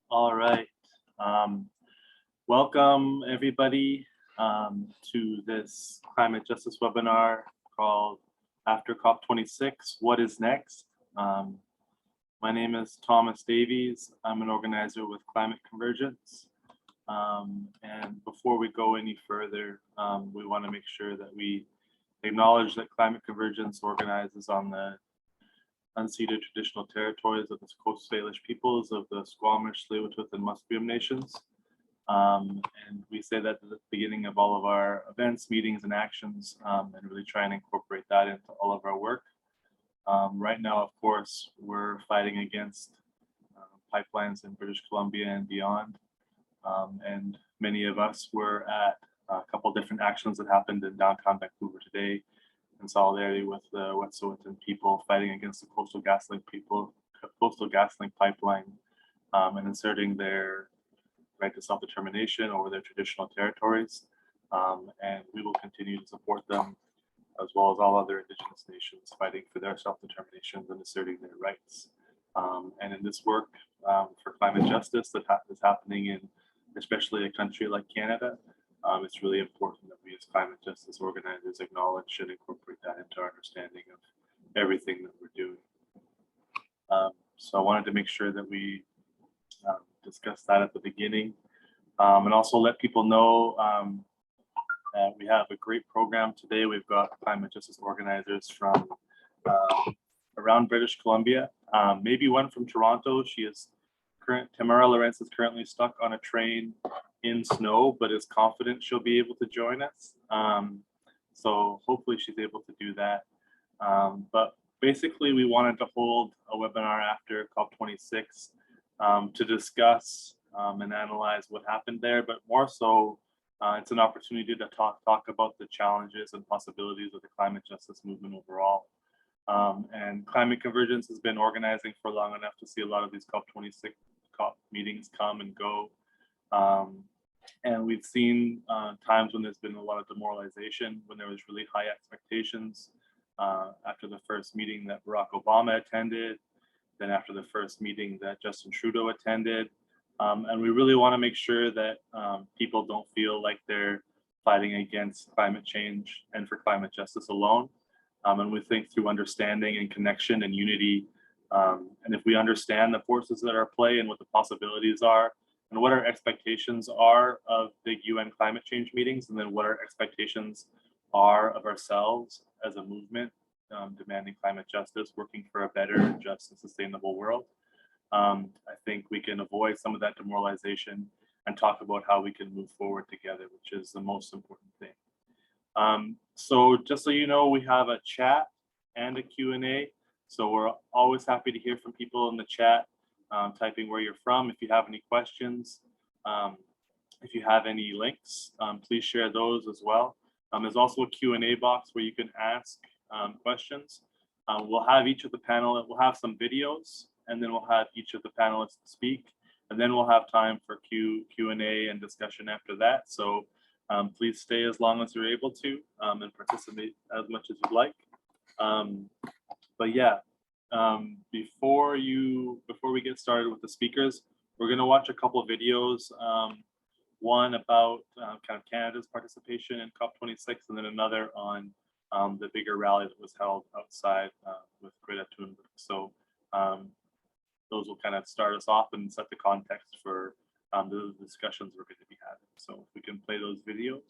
All right. Welcome everybody to this climate justice webinar called After COP26, What is Next? My name is Thomas Davies. I'm an organizer with Climate Convergence. And before we go any further, we want to make sure that we acknowledge that Climate Convergence organizes on the unceded traditional territories of the Coast Salish peoples of the Squamish, Tsleil-Waututh, and Musqueam nations. And we say that at the beginning of all of our events, meetings, and actions, and really try and incorporate that into all of our work. Right now, of course, we're fighting against pipelines in British Columbia and beyond. And many of us were at a couple different actions that happened in downtown Vancouver today in solidarity with the Wet'suwet'en people fighting against the Coastal GasLink pipeline and inserting their right to self-determination over their traditional territories. And we will continue to support them as well as all other Indigenous nations fighting for their self-determination and asserting their rights. And in this work for climate justice that is happening in especially a country like Canada, it's really important that we as climate justice organizers acknowledge and incorporate that into our understanding of everything that we're doing. So I wanted to make sure that we discuss that at the beginning and also let people know that we have a great program today. We've got climate justice organizers from around British Columbia, maybe one from Toronto. Tamar Lorenz is currently stuck on a train in snow, but is confident she'll be able to join us. So hopefully she's able to do that. But basically we wanted to hold a webinar after COP26 to discuss and analyze what happened there, but more so it's an opportunity to talk about the challenges and possibilities of the climate justice movement overall. And Climate Convergence has been organizing for long enough to see a lot of these COP26 COP meetings come and go. And we've seen times when there's been a lot of demoralization, when there was really high expectations after the first meeting that Barack Obama attended, then after the first meeting that Justin Trudeau attended. And we really want to make sure that people don't feel like they're fighting against climate change and for climate justice alone. And we think through understanding and connection and unity, and if we understand the forces that are at play and what the possibilities are, and what our expectations are of big UN climate change meetings, and then what our expectations are of ourselves as a movement demanding climate justice, working for a better, just, and sustainable world. I think we can avoid some of that demoralization and talk about how we can move forward together, which is the most important thing. So just so you know, we have a chat and a Q&A. So we're always happy to hear from people in the chat, typing where you're from. If you have any questions, if you have any links, please share those as well. There's also a Q&A box where you can ask questions. We'll have each of the panel, we'll have some videos, and then we'll have each of the panelists speak, and then we'll have time for Q&A and discussion after that. So please stay as long as you're able to and participate as much as you'd like. But yeah, before we get started with the speakers, we're going to watch a couple of videos. One about kind of Canada's participation in COP26, and then another on the bigger rally that was held outside with Greta Thunberg. So those will kind of start us off and set the context for the discussions we're going to be having. So if we can play those videos.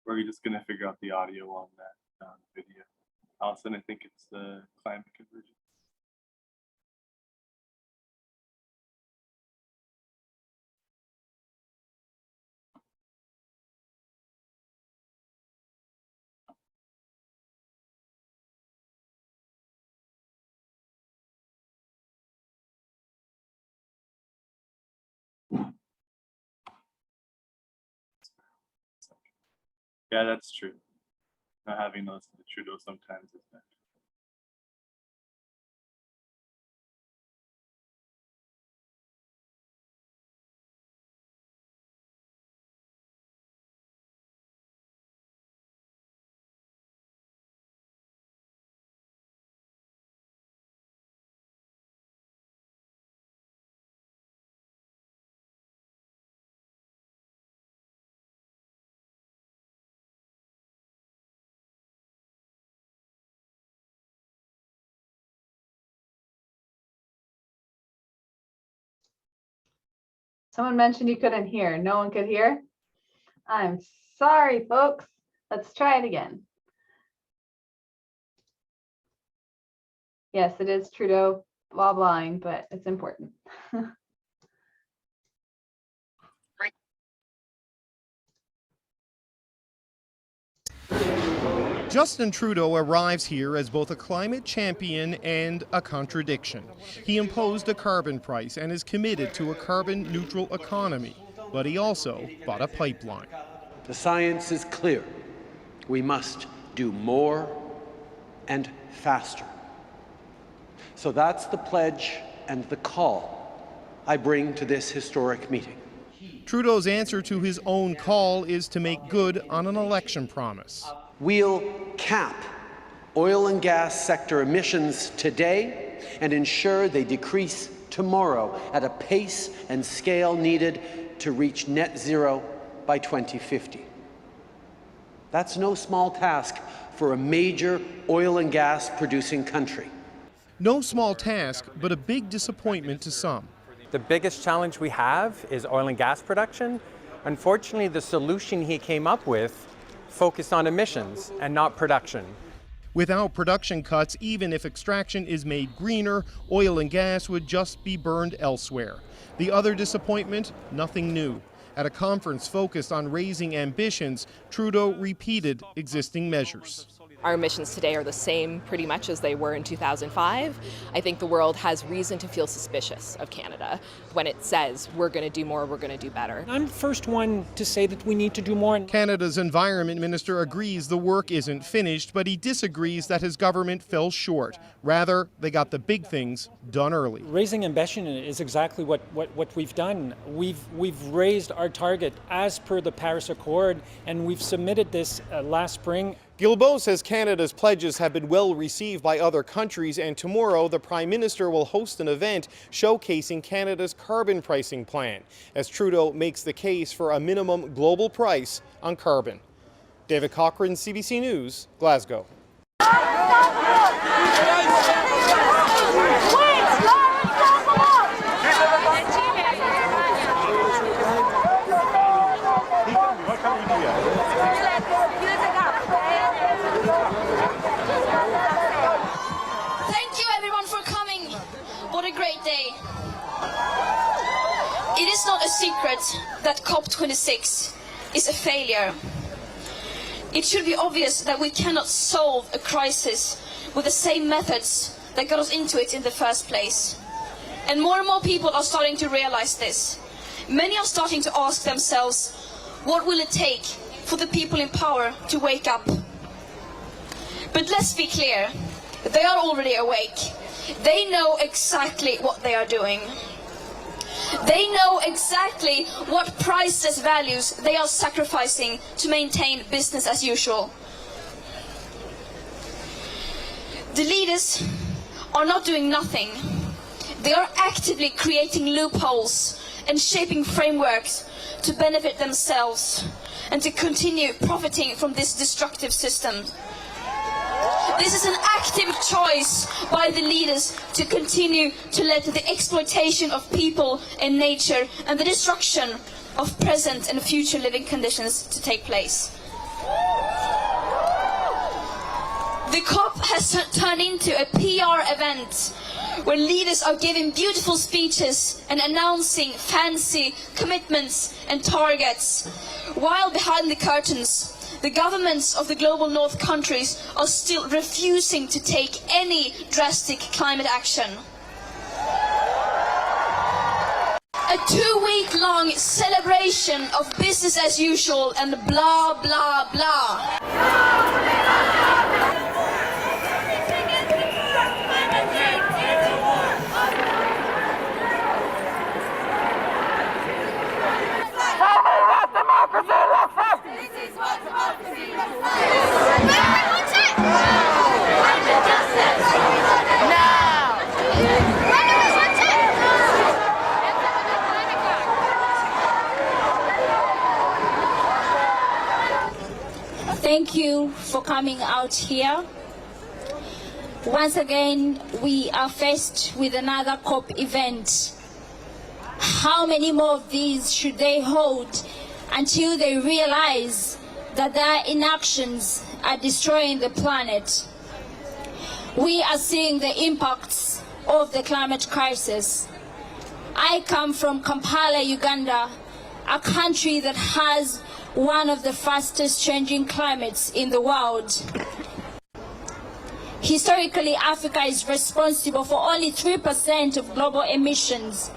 Or are you just going to figure out the audio on that video? Allison, I think it's the climate convergence. Yeah, that's true. Not having those to Trudeau sometimes is bad. Someone mentioned you couldn't hear. No one could hear? I'm sorry, folks. Let's try it again. Yes, it is Trudeau blah blahing, but it's important. Justin Trudeau arrives here as both a climate champion and a contradiction. He imposed a carbon price and is committed to a carbon neutral economy, but he also bought a pipeline. The science is clear. We must do more and faster. So that's the pledge and the call I bring to this historic meeting. Trudeau's answer to his own call is to make good on an election promise. We'll cap oil and gas sector emissions today and ensure they decrease tomorrow at a pace and scale needed to reach net zero by 2050. That's no small task for a major oil and gas producing country. No small task, but a big disappointment to some. The biggest challenge we have is oil and gas production. Unfortunately, the solution he came up with focused on emissions and not production. Without production cuts, even if extraction is made greener, oil and gas would just be burned elsewhere. The other disappointment, nothing new. At a conference focused on raising ambitions, Trudeau repeated existing measures. Our emissions today are the same pretty much as they were in 2005. I think the world has reason to feel suspicious of Canada when it says we're going to do more, we're going to do better. I'm the first one to say that we need to do more. Canada's Environment Minister agrees the work isn't finished, but he disagrees that his government fell short. Rather, they got the big things done early. Raising ambition is exactly what we've done. We've raised our target as per the Paris Accord, and we've submitted this last spring. Guilbeault says Canada's pledges have been well received by other countries, and tomorrow the Prime Minister will host an event showcasing Canada's carbon pricing plan, as Trudeau makes the case for a minimum global price on carbon. David Cochrane, CBC News, Glasgow. Thank you everyone for coming. What a great day. It is not a secret that COP26 is a failure. It should be obvious that we cannot solve a crisis with the same methods that got us into it in the first place. And more people are starting to realize this. Many are starting to ask themselves, what will it take for the people in power to wake up? But let's be clear, they are already awake. They know exactly what they are doing. They know exactly what priceless values they are sacrificing to maintain business as usual. The leaders are not doing nothing. They are actively creating loopholes and shaping frameworks to benefit themselves and to continue profiting from this destructive system. This is an active choice by the leaders to continue to let the exploitation of people and nature and the destruction of present and future living conditions to take place. The COP has turned into a PR event where leaders are giving beautiful speeches and announcing fancy commitments and targets, while behind the curtains, the governments of the global north countries are still refusing to take any drastic climate action. a 2-week-long celebration of business as usual and blah, blah, blah. Thank you for coming out here. Once again, we are faced with another COP event. How many more of these should they hold until they realize that their inactions are destroying the planet? We are seeing the impacts of the climate crisis. I come from Kampala, Uganda, a country that has one of the fastest changing climates in the world. Historically, Africa is responsible for only 3% of global emissions,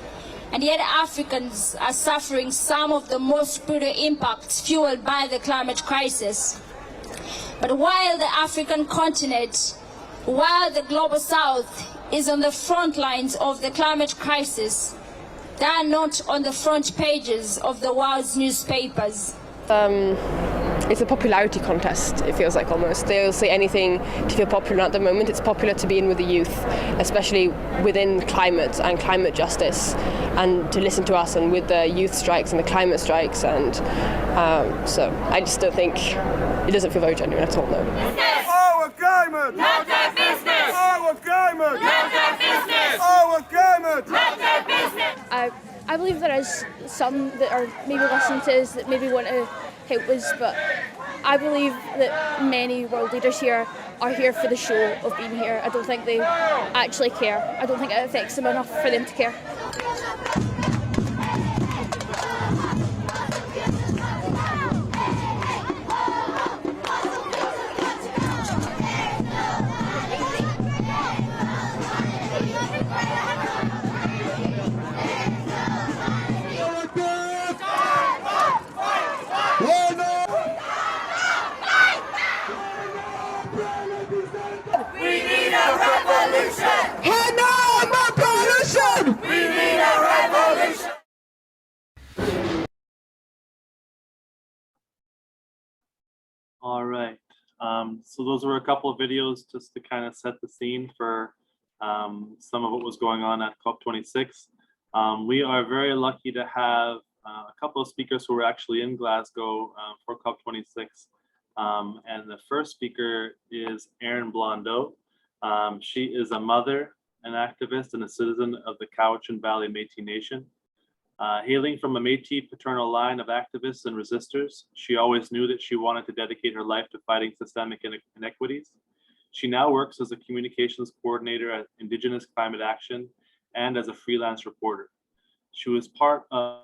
and yet Africans are suffering some of the most brutal impacts fueled by the climate crisis. But while the African continent, while the global south is on the front lines of the climate crisis, they are not on the front pages of the world's newspapers. It's a popularity contest, it feels like almost. They'll say anything to feel popular at the moment. It's popular to be in with the youth, especially within climate and climate justice, and to listen to us and with the youth strikes and the climate strikes. And so I just don't think, it doesn't feel very genuine at all, no. Our climate! Not their business! Our climate! Not their business! Our climate! Not their business! I believe there is some that are maybe listening to us that maybe want to help us, but I believe that many world leaders here are here for the show of being here. I don't think they actually care. I don't think it affects them enough for them to care. All right. So those were a couple of videos just to kind of set the scene for some of what was going on at COP26. We are very lucky to have a couple of speakers who were actually in Glasgow for COP26. And the first speaker is ERIN Blondeau. She is a mother, an activist, and a citizen of the Cowichan Valley Métis Nation. Hailing from a Métis paternal line of activists and resistors, she always knew that she wanted to dedicate her life to fighting systemic inequities. She now works as a communications coordinator at Indigenous Climate Action and as a freelance reporter. She was part of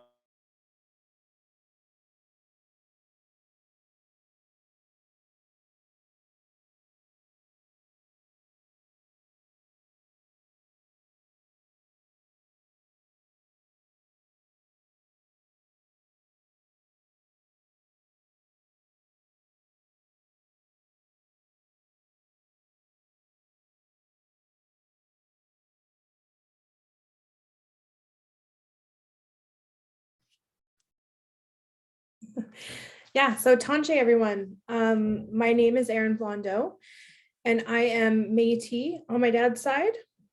Yeah, so Tanche everyone. My name is ERIN Blondeau, and I am Métis on my dad's side,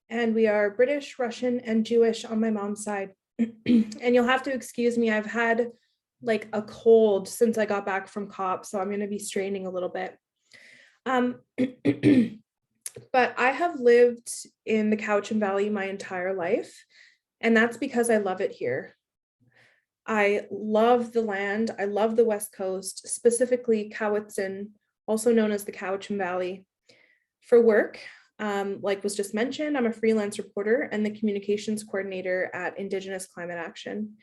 and we are British, Russian, and Jewish on my mom's side. And you'll have to excuse me, I've had like a cold since I got back from COP, so I'm going to be straining a little bit. But I have lived in the Cowichan Valley my entire life, and that's because I love it here. I love the land. I love the West Coast, specifically Cowichan, also known as the Cowichan Valley. For work, like was just mentioned, I'm a freelance reporter and the communications coordinator at Indigenous Climate Action.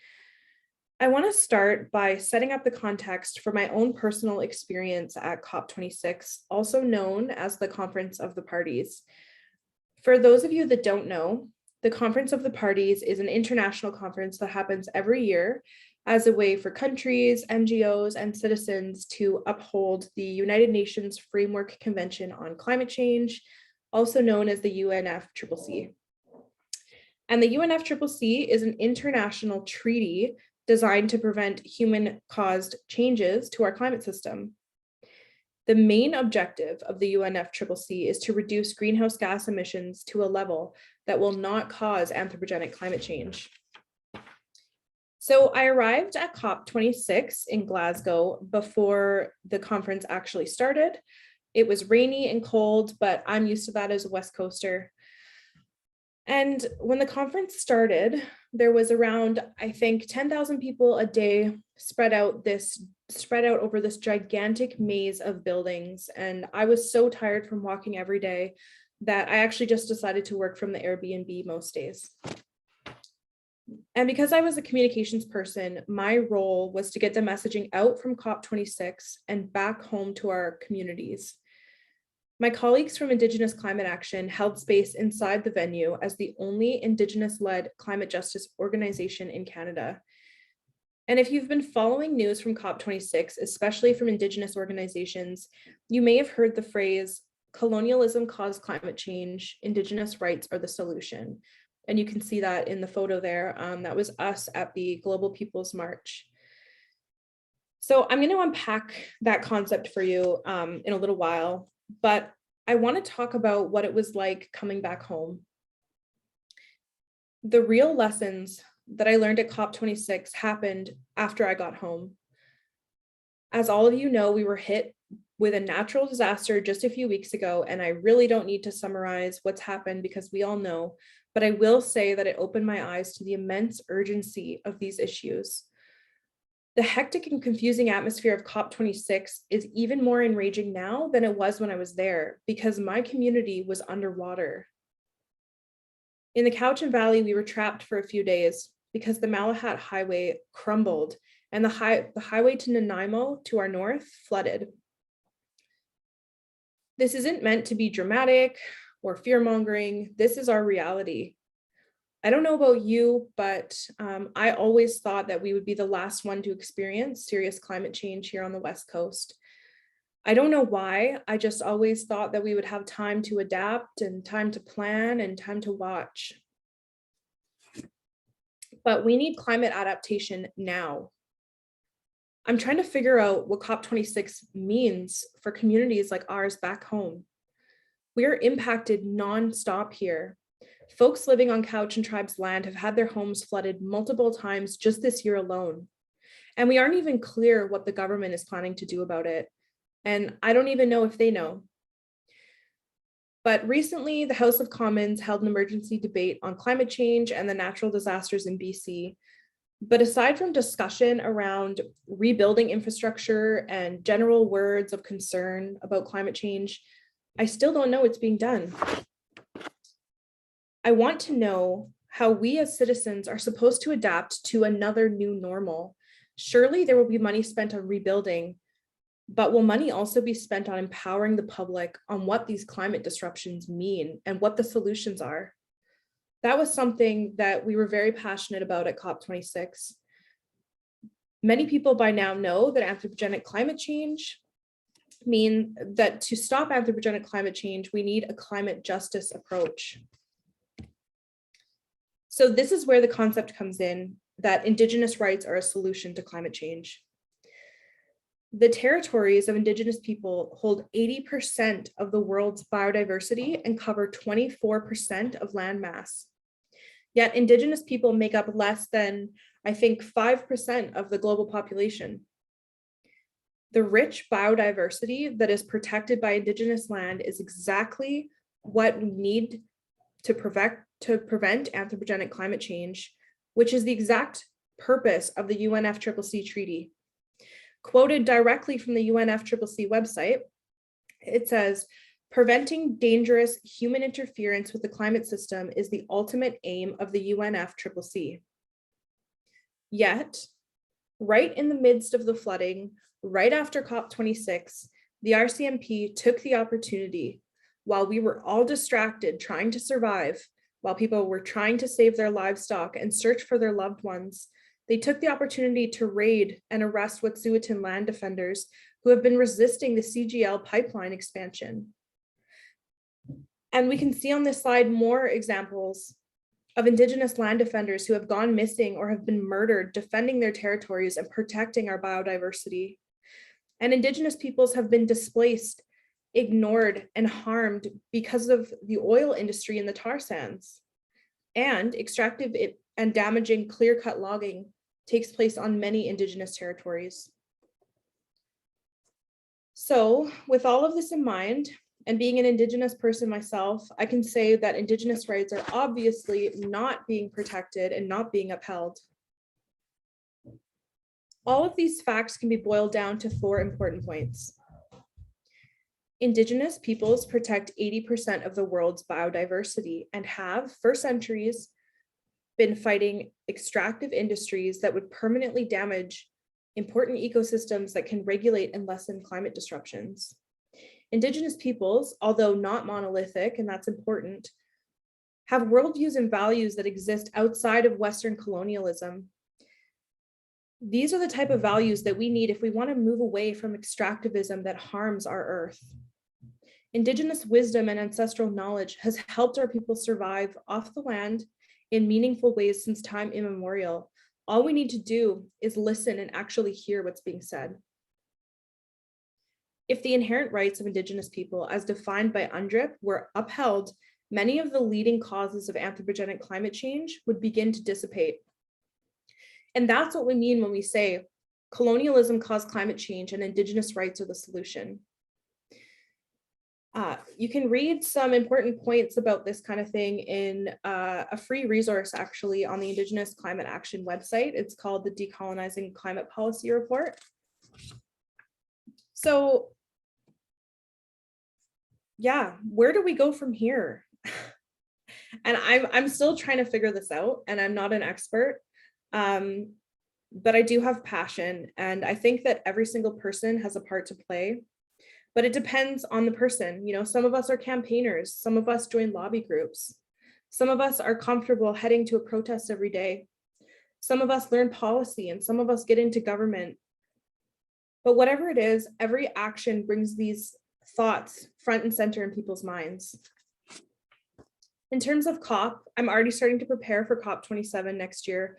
I want to start by setting up the context for my own personal experience at COP26, also known as the Conference of the Parties. For those of you that don't know, The Conference of the Parties is an international conference that happens every year as a way for countries, NGOs, and citizens to uphold the United Nations Framework Convention on Climate Change, also known as the UNFCCC. And the UNFCCC is an international treaty designed to prevent human-caused changes to our climate system. The main objective of the UNFCCC is to reduce greenhouse gas emissions to a level that will not cause anthropogenic climate change. So I arrived at COP26 in Glasgow before the conference actually started. It was rainy and cold, but I'm used to that as a West Coaster. And when the conference started, there was around, I think, 10,000 people a day spread out over this gigantic maze of buildings. And I was so tired from walking every day that I actually just decided to work from the Airbnb most days. And because I was a communications person, my role was to get the messaging out from COP26 and back home to our communities. My colleagues from Indigenous Climate Action held space inside the venue as the only Indigenous-led climate justice organization in Canada. And if you've been following news from COP26, especially from Indigenous organizations, you may have heard the phrase, colonialism caused climate change, Indigenous rights are the solution. And you can see that in the photo there. That was us at the Global People's March. So I'm going to unpack that concept for you in a little while. But I want to talk about what it was like coming back home. The real lessons that I learned at COP26 happened after I got home. As all of you know, we were hit with a natural disaster just a few weeks ago, and I really don't need to summarize what's happened because we all know, but I will say that it opened my eyes to the immense urgency of these issues. The hectic and confusing atmosphere of COP26 is even more enraging now than it was when I was there because my community was underwater. In the Cowichan Valley, we were trapped for a few days because the Malahat Highway crumbled and the highway to Nanaimo to our north flooded. This isn't meant to be dramatic or fear-mongering. This is our reality. I don't know about you, but I always thought that we would be the last one to experience serious climate change here on the West Coast. I don't know why. I just always thought that we would have time to adapt and time to plan and time to watch. But we need climate adaptation now. I'm trying to figure out what COP26 means for communities like ours back home. We are impacted nonstop here. Folks living on Cowichan Tribe's land have had their homes flooded multiple times just this year alone. And we aren't even clear what the government is planning to do about it. And I don't even know if they know. But recently, the House of Commons held an emergency debate on climate change and the natural disasters in BC. But aside from discussion around rebuilding infrastructure and general words of concern about climate change, I still don't know what's being done. I want to know how we as citizens are supposed to adapt to another new normal. Surely there will be money spent on rebuilding, but will money also be spent on empowering the public on what these climate disruptions mean and what the solutions are? That was something that we were very passionate about at COP26. Many people by now know that anthropogenic climate change mean that to stop anthropogenic climate change, we need a climate justice approach. So this is where the concept comes in that Indigenous rights are a solution to climate change. The territories of Indigenous people hold 80% of the world's biodiversity and cover 24% of land mass. Yet Indigenous people make up less than, I think, 5% of the global population. The rich biodiversity that is protected by Indigenous land is exactly what we need to prevent anthropogenic climate change, which is the exact purpose of the UNFCCC treaty. Quoted directly from the UNFCCC website, it says, preventing dangerous human interference with the climate system is the ultimate aim of the UNFCCC. Yet, right in the midst of the flooding, right after COP26, the RCMP took the opportunity while we were all distracted trying to survive, while people were trying to save their livestock and search for their loved ones, they took the opportunity to raid and arrest Wet'suwet'en land defenders who have been resisting the CGL pipeline expansion. And we can see on this slide more examples of Indigenous land defenders who have gone missing or have been murdered defending their territories and protecting our biodiversity. And Indigenous peoples have been displaced, ignored, and harmed because of the oil industry and the tar sands. And extractive and damaging clear-cut logging takes place on many Indigenous territories. So with all of this in mind, and being an Indigenous person myself, I can say that Indigenous rights are obviously not being protected and not being upheld. All of these facts can be boiled down to 4 important points. Indigenous peoples protect 80% of the world's biodiversity and have, for centuries, been fighting extractive industries that would permanently damage important ecosystems that can regulate and lessen climate disruptions. Indigenous peoples, although not monolithic, and that's important, have worldviews and values that exist outside of Western colonialism. These are the type of values that we need if we want to move away from extractivism that harms our earth. Indigenous wisdom and ancestral knowledge has helped our people survive off the land in meaningful ways since time immemorial. All we need to do is listen and actually hear what's being said. If the inherent rights of Indigenous people as defined by UNDRIP were upheld, many of the leading causes of anthropogenic climate change would begin to dissipate. And that's what we mean when we say colonialism caused climate change and Indigenous rights are the solution. You can read some important points about this kind of thing in a free resource actually on the Indigenous Climate Action website. It's called the Decolonizing Climate Policy Report. So yeah, where do we go from here? And I'm still trying to figure this out, and I'm not an expert, but I do have passion, and I think that every single person has a part to play, but it depends on the person. You know, some of us are campaigners, some of us join lobby groups, some of us are comfortable heading to a protest every day, some of us learn policy, and some of us get into government. But whatever it is, every action brings these thoughts front and center in people's minds. In terms of COP, I'm already starting to prepare for COP27 next year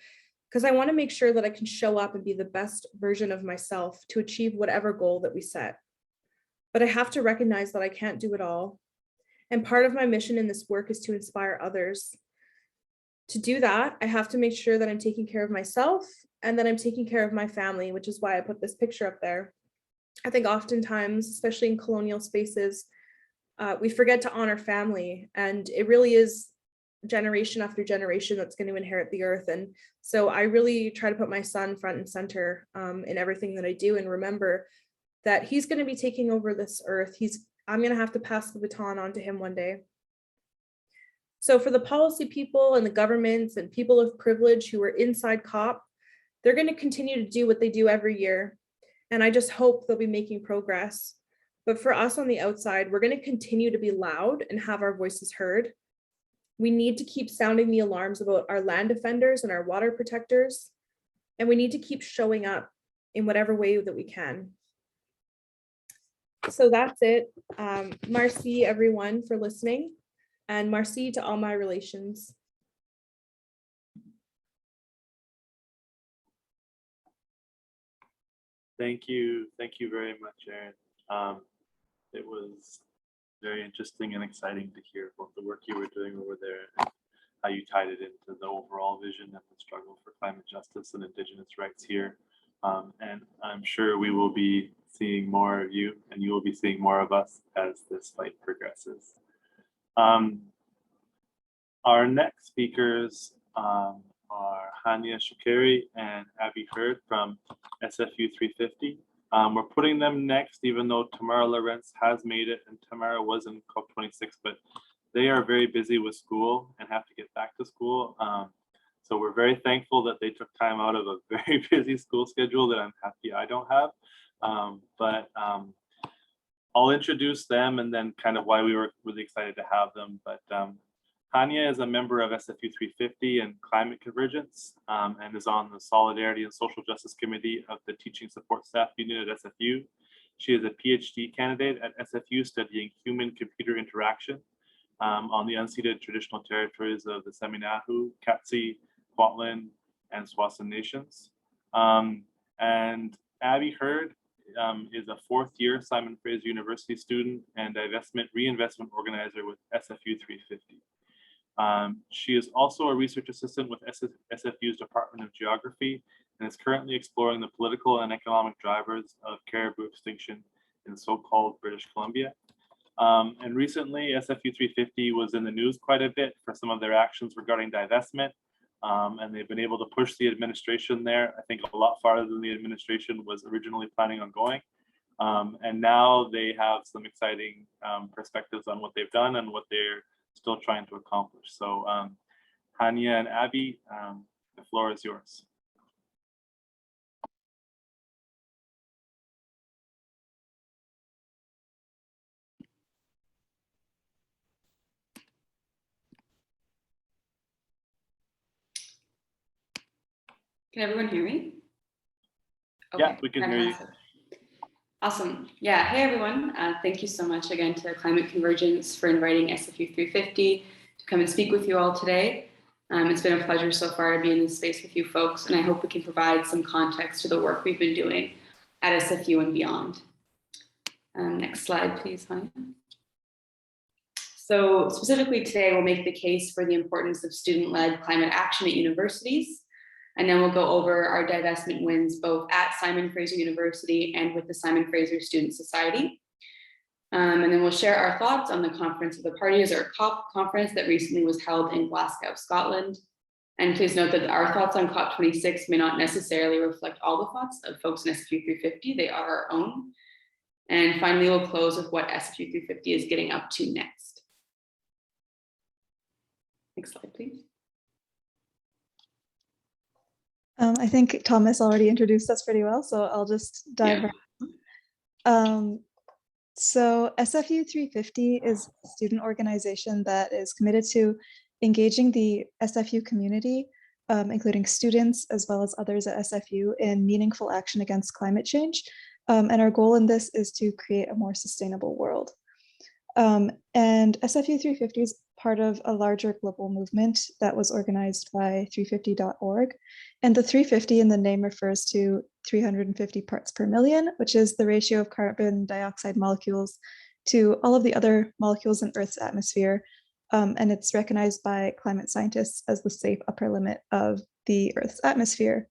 because I want to make sure that I can show up and be the best version of myself to achieve whatever goal that we set. But I have to recognize that I can't do it all. And part of my mission in this work is to inspire others. To do that, I have to make sure that I'm taking care of myself and that I'm taking care of my family, which is why I put this picture up there. I think oftentimes, especially in colonial spaces, we forget to honor family, and it really is generation after generation that's going to inherit the earth. And so I really try to put my son front and center in everything that I do, and remember that he's going to be taking over this earth. I'm going to have to pass the baton on to him one day. So for the policy people and the governments and people of privilege who are inside COP, they're going to continue to do what they do every year. And I just hope they'll be making progress. But for us on the outside, we're going to continue to be loud and have our voices heard. We need to keep sounding the alarms about our land defenders and our water protectors. And we need to keep showing up in whatever way that we can. So that's it. Merci everyone for listening, and merci to all my relations. Thank you very much, Erin. It was very interesting and exciting to hear about the work you were doing over there and how you tied it into the overall vision and the struggle for climate justice and Indigenous rights here. And I'm sure we will be seeing more of you, and you will be seeing more of us as this fight progresses. Our next speakers are Hania Shakeri and Abby Hurd from SFU 350. We're putting them next, even though Tamar Lorenz has made it and Tamara was in COP26, but they are very busy with school and have to get back to school. So we're very thankful that they took time out of a very busy school schedule that I'm happy I don't have. But I'll introduce them and then kind of why we were really excited to have them. But Hania is a member of SFU 350 and Climate Convergence, and is on the Solidarity and Social Justice Committee of the Teaching Support Staff Unit at SFU. She is a PhD candidate at SFU studying human-computer interaction on the unceded traditional territories of the Seminahu, Katsi, Kwantlen, and Swasan nations. And Abby Hurd is a fourth-year Simon Fraser University student and divestment reinvestment organizer with SFU 350. She is also a research assistant with SFU's Department of Geography and is currently exploring the political and economic drivers of caribou extinction in so-called British Columbia. And recently, SFU 350 was in the news quite a bit for some of their actions regarding divestment, and they've been able to push the administration there, I think, a lot farther than the administration was originally planning on going. And now they have some exciting perspectives on what they've done and what they're still trying to accomplish. So Hania and Abby, the floor is yours. Can everyone hear me? Okay, yeah, we can hear you. Awesome. Yeah. Hey, everyone. Thank you so much again to Climate Convergence for inviting SFU 350 to come and speak with you all today. It's been a pleasure so far to be in this space with you folks, and I hope we can provide some context to the work we've been doing at SFU and beyond. Next slide, please, Hania. So specifically today, we'll make the case for the importance of student-led climate action at universities. And then we'll go over our divestment wins both at Simon Fraser University and with the Simon Fraser Student Society. And then we'll share our thoughts on the Conference of the Parties, or COP conference that recently was held in Glasgow, Scotland. And please note that our thoughts on COP26 may not necessarily reflect all the thoughts of folks in SFU 350, they are our own. And finally, we'll close with what SFU 350 is getting up to next. Next slide, please. I think Thomas already introduced us pretty well, so I'll just dive right in. So SFU 350 is a student organization that is committed to engaging the SFU community, including students as well as others at SFU, in meaningful action against climate change. And our goal in this is to create a more sustainable world. And SFU 350 is part of a larger global movement that was organized by 350.org. And the 350 in the name refers to 350 parts per million, which is the ratio of carbon dioxide molecules to all of the other molecules in Earth's atmosphere. And it's recognized by climate scientists as the safe upper limit of the Earth's atmosphere,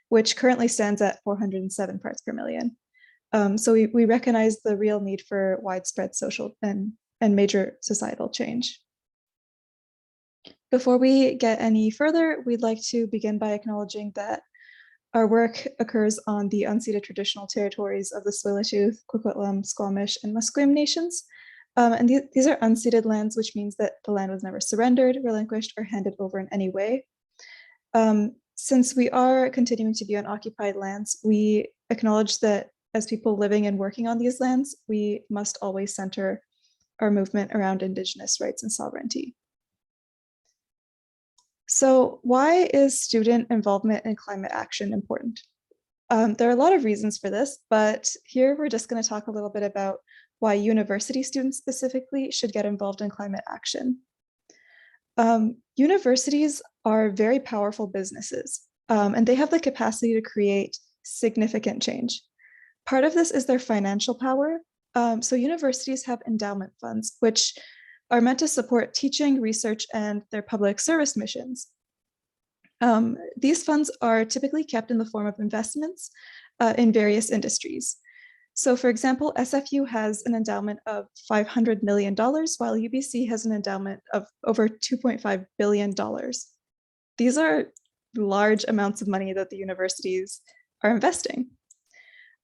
which currently stands at 407 parts per million. So we recognize the real need for widespread social and major societal change. Before we get any further, we'd like to begin by acknowledging that our work occurs on the unceded traditional territories of the Tsleil-Waututh, Coquitlam, Squamish, and Musqueam nations. And these are unceded lands, which means that the land was never surrendered, relinquished, or handed over in any way. Since we are continuing to be on occupied lands, we acknowledge that as people living and working on these lands, we must always center our movement around Indigenous rights and sovereignty. So why is student involvement in climate action important? There are a lot of reasons for this, but here we're just going to talk a little bit about why university students specifically should get involved in climate action. Universities are very powerful businesses, and they have the capacity to create significant change. Part of this is their financial power. So universities have endowment funds, which are meant to support teaching, research, and their public service missions. These funds are typically kept in the form of investments in various industries. So for example, SFU has an endowment of $500 million, while UBC has an endowment of over $2.5 billion. These are large amounts of money that the universities are investing.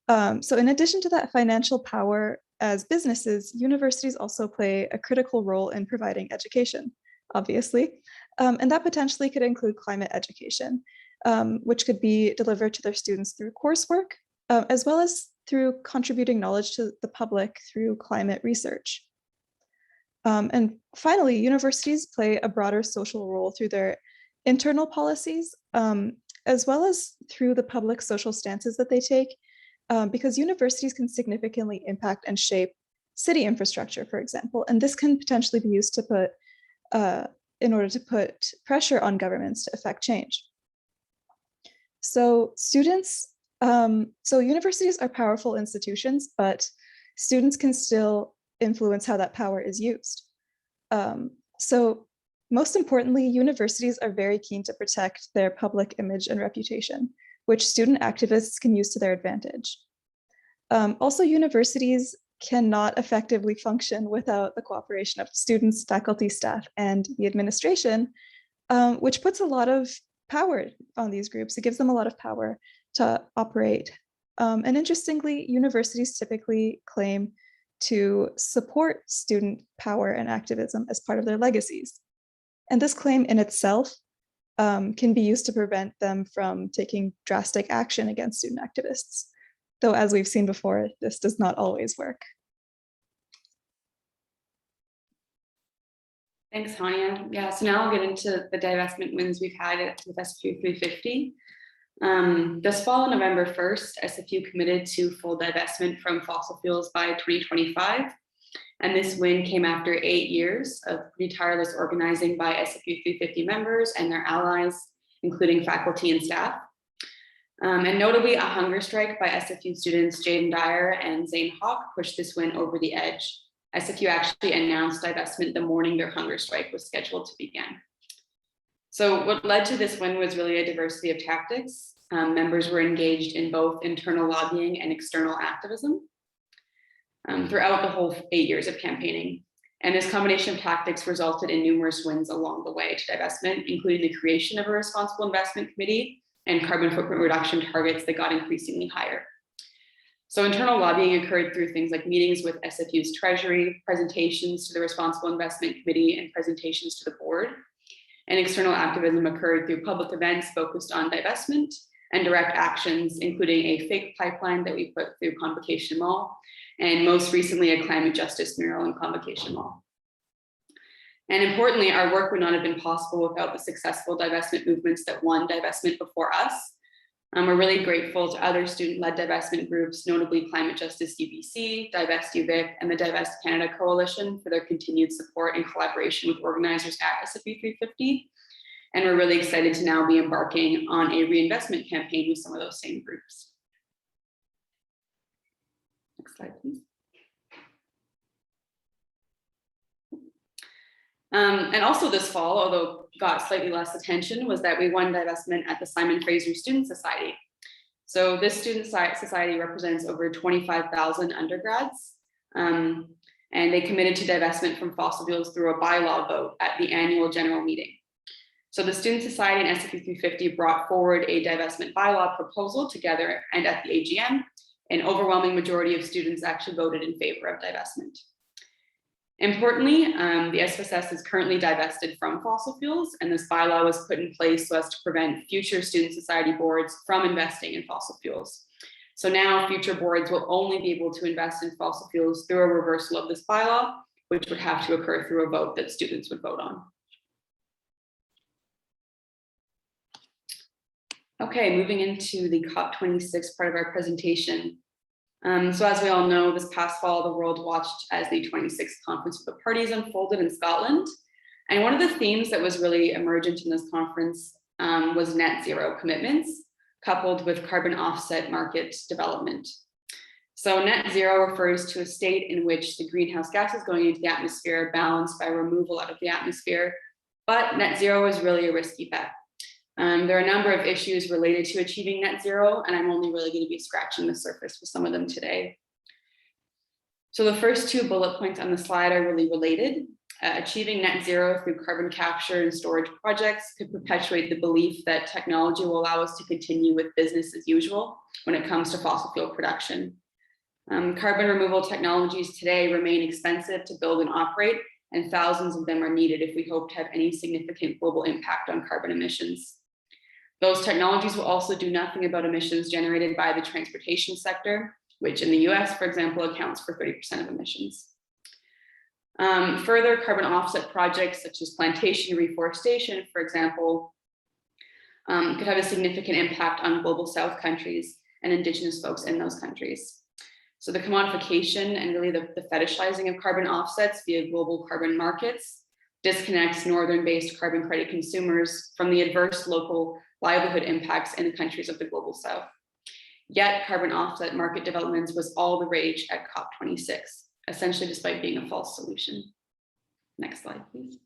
So in addition to that financial power as businesses, universities also play a critical role in providing education, obviously. And that potentially could include climate education, which could be delivered to their students through coursework, as well as through contributing knowledge to the public through climate research. And finally, universities play a broader social role through their internal policies, as well as through the public social stances that they take, because universities can significantly impact and shape city infrastructure, for example, and this can potentially be used to put, in order to put pressure on governments to effect change. So universities are powerful institutions, but students can still influence how that power is used. So most importantly, universities are very keen to protect their public image and reputation, which student activists can use to their advantage. Also, universities cannot effectively function without the cooperation of students, faculty, staff, and the administration, which puts a lot of power on these groups. It gives them a lot of power to operate. And interestingly, universities typically claim to support student power and activism as part of their legacies. And this claim in itself can be used to prevent them from taking drastic action against student activists. Though, as we've seen before, this does not always work. Thanks, Hania. Yeah, so now I'll get into the divestment wins we've had with SFU 350. This fall, on November 1st, SFU committed to full divestment from fossil fuels by 2025. And this win came after 8 years of pretty tireless organizing by SFU 350 members and their allies, including faculty and staff. And notably, a hunger strike by SFU students Jaden Dyer and Zane Hawk pushed this win over the edge. SFU actually announced divestment the morning their hunger strike was scheduled to begin. So what led to this win was really a diversity of tactics. Members were engaged in both internal lobbying and external activism throughout the whole 8 years of campaigning. And this combination of tactics resulted in numerous wins along the way to divestment, including the creation of a responsible investment committee and carbon footprint reduction targets that got increasingly higher. So internal lobbying occurred through things like meetings with SFU's treasury, presentations to the responsible investment committee, and presentations to the board. And external activism occurred through public events focused on divestment and direct actions, including a fake pipeline that we put through Convocation Mall, and most recently a climate justice mural in Convocation Mall. And importantly, our work would not have been possible without the successful divestment movements that won divestment before us. We're really grateful to other student-led divestment groups, notably Climate Justice UBC, Divest UVic, and the Divest Canada Coalition for their continued support and collaboration with organizers at SFU 350. And we're really excited to now be embarking on a reinvestment campaign with some of those same groups. Next slide, please. And also this fall, although got slightly less attention, was that we won divestment at the Simon Fraser Student Society. So this student society represents over 25,000 undergrads, and they committed to divestment from fossil fuels through a bylaw vote at the annual general meeting. So the Student Society and SFU 350 brought forward a divestment bylaw proposal together, and at the AGM, an overwhelming majority of students actually voted in favor of divestment. Importantly, the SFSS is currently divested from fossil fuels, and this bylaw was put in place so as to prevent future student society boards from investing in fossil fuels. So now future boards will only be able to invest in fossil fuels through a reversal of this bylaw, which would have to occur through a vote that students would vote on. Okay, moving into the COP26 part of our presentation. So as we all know, this past fall, the world watched as the 26th Conference of the Parties unfolded in Scotland. And one of the themes that was really emergent in this conference was net zero commitments, coupled with carbon offset market development. So net zero refers to a state in which the greenhouse gases going into the atmosphere are balanced by removal out of the atmosphere, but net zero is really a risky bet. There are a number of issues related to achieving net zero, and I'm only really going to be scratching the surface with some of them today. So the first two bullet points on the slide are really related. Achieving net zero through carbon capture and storage projects could perpetuate the belief that technology will allow us to continue with business as usual when it comes to fossil fuel production. Carbon removal technologies today remain expensive to build and operate, and thousands of them are needed if we hope to have any significant global impact on carbon emissions. Those technologies will also do nothing about emissions generated by the transportation sector, which in the US, for example, accounts for 30% of emissions. Further, carbon offset projects such as plantation reforestation, for example, could have a significant impact on global South countries and Indigenous folks in those countries. So the commodification and really the fetishizing of carbon offsets via global carbon markets disconnects northern-based carbon credit consumers from the adverse local livelihood impacts in the countries of the global South. Yet carbon offset market developments was all the rage at COP26, essentially despite being a false solution. Next slide, please.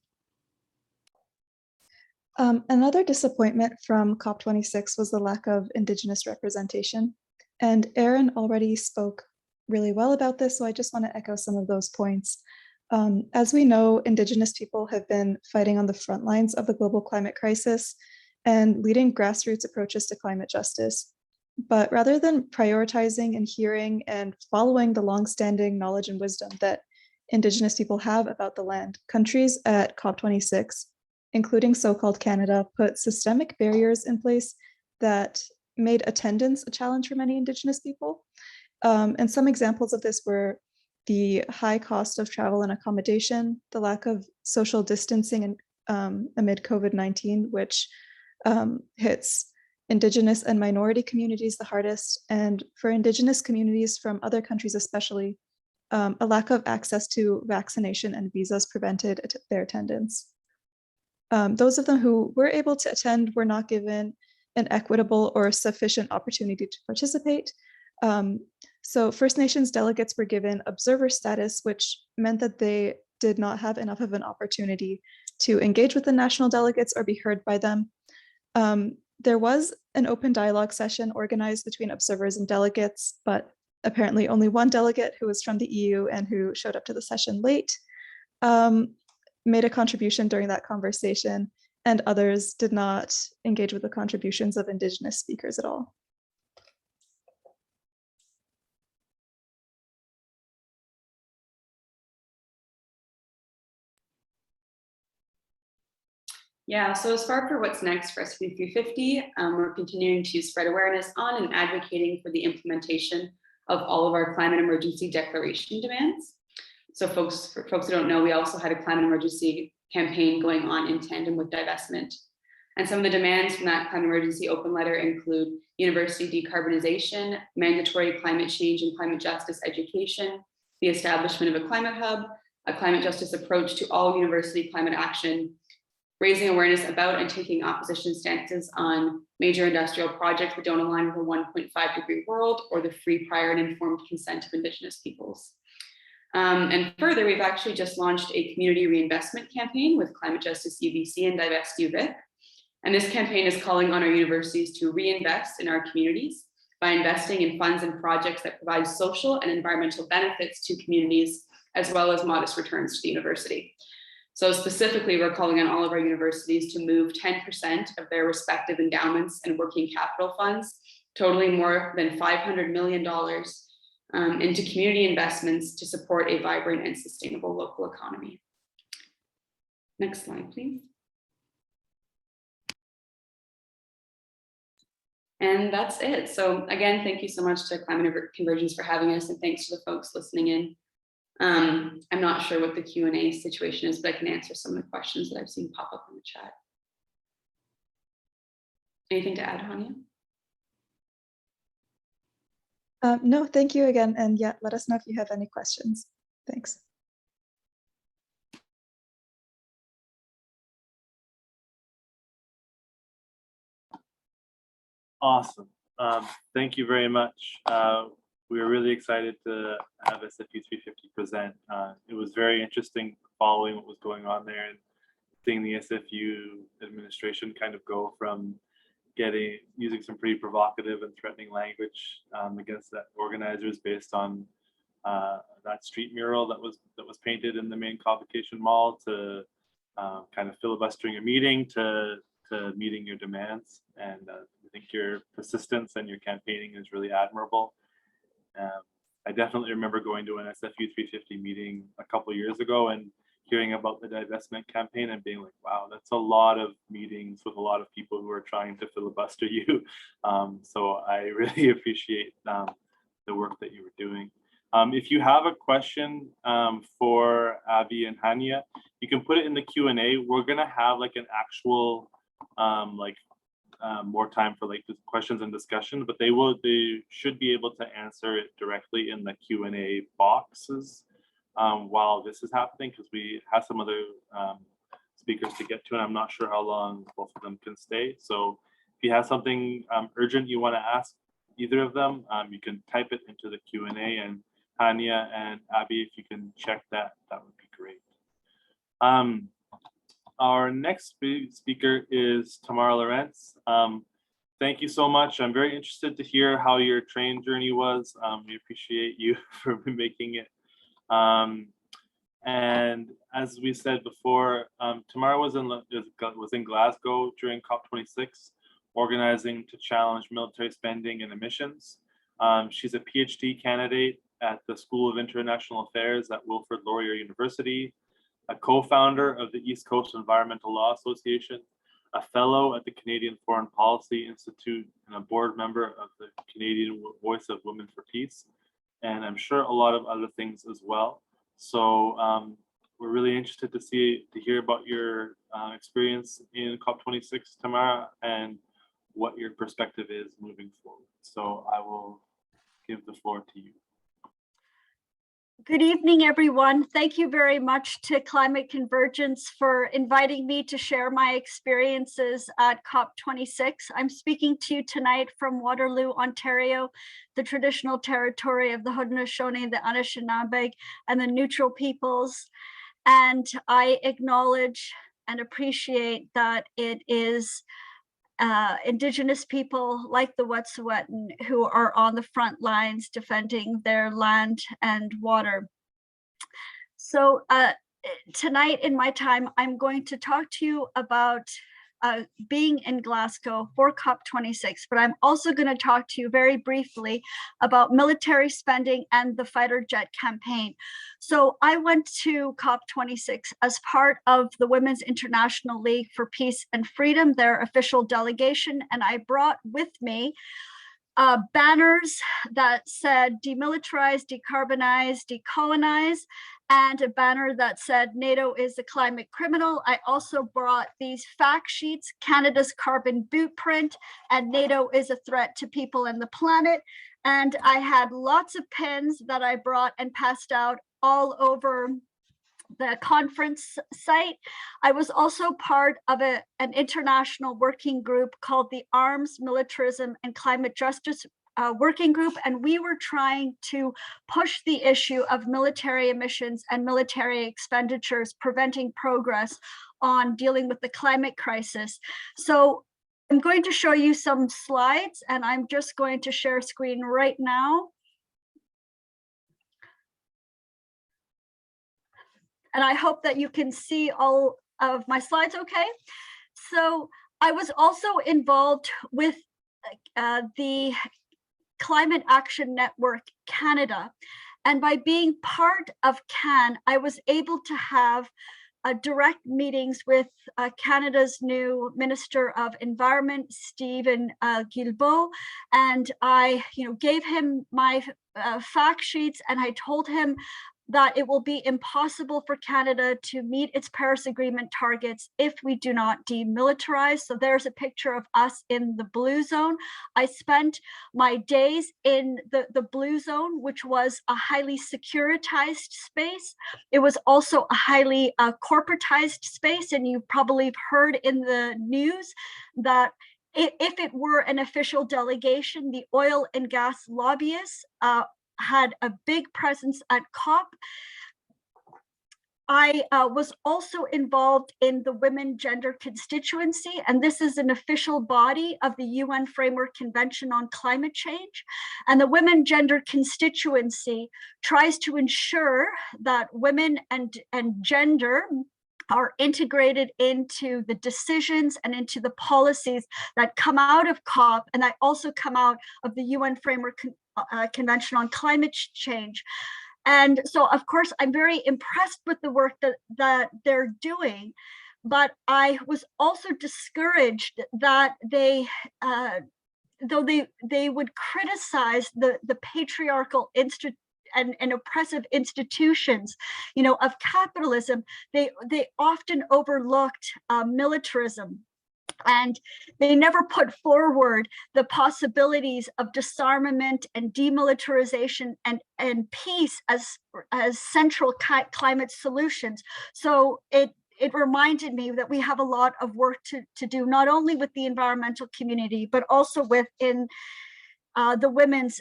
Another disappointment from COP26 was the lack of Indigenous representation. And ERIN already spoke really well about this, so I just want to echo some of those points. As we know, Indigenous people have been fighting on the front lines of the global climate crisis and leading grassroots approaches to climate justice. But rather than prioritizing and hearing and following the longstanding knowledge and wisdom that Indigenous people have about the land, countries at COP26, including so-called Canada, put systemic barriers in place that made attendance a challenge for many Indigenous people. And some examples of this were the high cost of travel and accommodation, the lack of social distancing amid COVID-19, which hits Indigenous and minority communities the hardest, and for Indigenous communities from other countries especially, a lack of access to vaccination and visas prevented their attendance. Those of them who were able to attend were not given an equitable or sufficient opportunity to participate. So First Nations delegates were given observer status, which meant that they did not have enough of an opportunity to engage with the national delegates or be heard by them. There was an open dialogue session organized between observers and delegates, but apparently only one delegate, who was from the EU and who showed up to the session late, made a contribution during that conversation, and others did not engage with the contributions of Indigenous speakers at all. Yeah, so as far for what's next for SFU 350, we're continuing to spread awareness on and advocating for the implementation of all of our climate emergency declaration demands. So for folks who don't know, we also had a climate emergency campaign going on in tandem with divestment. And some of the demands from that climate emergency open letter include university decarbonization, mandatory climate change and climate justice education, the establishment of a climate hub, a climate justice approach to all university climate action, raising awareness about and taking opposition stances on major industrial projects that don't align with a 1.5-degree world or the free, prior, and informed consent of Indigenous peoples. And further, we've actually just launched a community reinvestment campaign with Climate Justice UBC and Divest UVic. And this campaign is calling on our universities to reinvest in our communities by investing in funds and projects that provide social and environmental benefits to communities, as well as modest returns to the university. So specifically, we're calling on all of our universities to move 10% of their respective endowments and working capital funds, totaling more than $500 million into community investments to support a vibrant and sustainable local economy. Next slide, please. And that's it. So again, thank you so much to Climate Convergence for having us, and thanks to the folks listening in. I'm not sure what the Q&A situation is, but I can answer some of the questions that I've seen pop up in the chat. Anything to add, Hania? No, thank you again. And yeah, let us know if you have any questions. Thanks. Awesome. Thank you very much. We were really excited to have SFU 350 present. It was very interesting following what was going on there and seeing the SFU administration kind of go from using some pretty provocative and threatening language against the organizers based on that street mural that was painted in the main Cowichan Mall to kind of filibustering a meeting to meeting your demands. And I think your persistence and your campaigning is really admirable. I definitely remember going to an SFU 350 meeting a couple of years ago and hearing about the divestment campaign and being like, wow, that's a lot of meetings with a lot of people who are trying to filibuster you. So I really appreciate the work that you were doing. If you have a question for Abby and Hania, you can put it in the Q&A. We're gonna have like an actual more time for like the questions and discussion, but they should be able to answer it directly in the Q&A boxes while this is happening, because we have some other speakers to get to, and I'm not sure how long both of them can stay. So if you have something urgent you want to ask either of them, you can type it into the Q&A, and Hania and Abby, if you can check that, that would be great. Our next speaker is Tamar Lorenz. Thank you so much. I'm very interested to hear how your train journey was. We appreciate you for making it. And as we said before, Tamar was in Glasgow during COP26, organizing to challenge military spending and emissions. She's a PhD candidate at the School of International Affairs at Wilfrid Laurier University, a co-founder of the East Coast Environmental Law Association, a fellow at the Canadian Foreign Policy Institute, and a board member of the Canadian Voice of Women for Peace, and I'm sure a lot of other things as well. So we're really interested to hear about your experience in COP26, Tamara, and what your perspective is moving forward. So I will give the floor to you. Good evening, everyone. Thank you very much to Climate Convergence for inviting me to share my experiences at COP26. I'm speaking to you tonight from Waterloo, Ontario, the traditional territory of the Haudenosaunee, the Anishinaabe, and the Neutral Peoples. And I acknowledge and appreciate that it is Indigenous people like the Wet'suwet'en who are on the front lines defending their land and water. So tonight in my time, I'm going to talk to you about being in Glasgow for COP26, but I'm also going to talk to you very briefly about military spending and the fighter jet campaign. So I went to COP26 as part of the Women's International League for Peace and Freedom, their official delegation, and I brought with me banners that said demilitarize, decarbonize, decolonize, and a banner that said NATO is a climate criminal. I also brought these fact sheets, Canada's carbon blueprint, and NATO is a threat to people and the planet. And I had lots of pins that I brought and passed out all over the conference site. I was also part of an international working group called the Arms, Militarism, and Climate Justice working group, and we were trying to push the issue of military emissions and military expenditures, preventing progress on dealing with the climate crisis. So I'm going to show you some slides, and I'm just going to share screen right now. And I hope that you can see all of my slides okay. So I was also involved with the Climate Action Network Canada. And by being part of CAN, I was able to have direct meetings with Canada's new Minister of Environment, Stephen Guilbeault, and I gave him my fact sheets, and I told him that it will be impossible for Canada to meet its Paris Agreement targets if we do not demilitarize. So there's a picture of us in the blue zone. I spent my days in the blue zone, which was a highly securitized space. It was also a highly corporatized space, and you probably have heard in the news that if it were an official delegation, the oil and gas lobbyists had a big presence at COP. I was also involved in the Women Gender Constituency, and this is an official body of the UN Framework Convention on Climate Change. And the Women Gender Constituency tries to ensure that women and gender are integrated into the decisions and into the policies that come out of COP, and that also come out of the UN Framework Convention on Climate Change. And so, of course, I'm very impressed with the work that they're doing, but I was also discouraged that they, though they would criticize the patriarchal and oppressive institutions, you know, of capitalism, they often overlooked militarism. And they never put forward the possibilities of disarmament and demilitarization and peace as central climate solutions. So it reminded me that we have a lot of work to do, not only with the environmental community, but also within the women's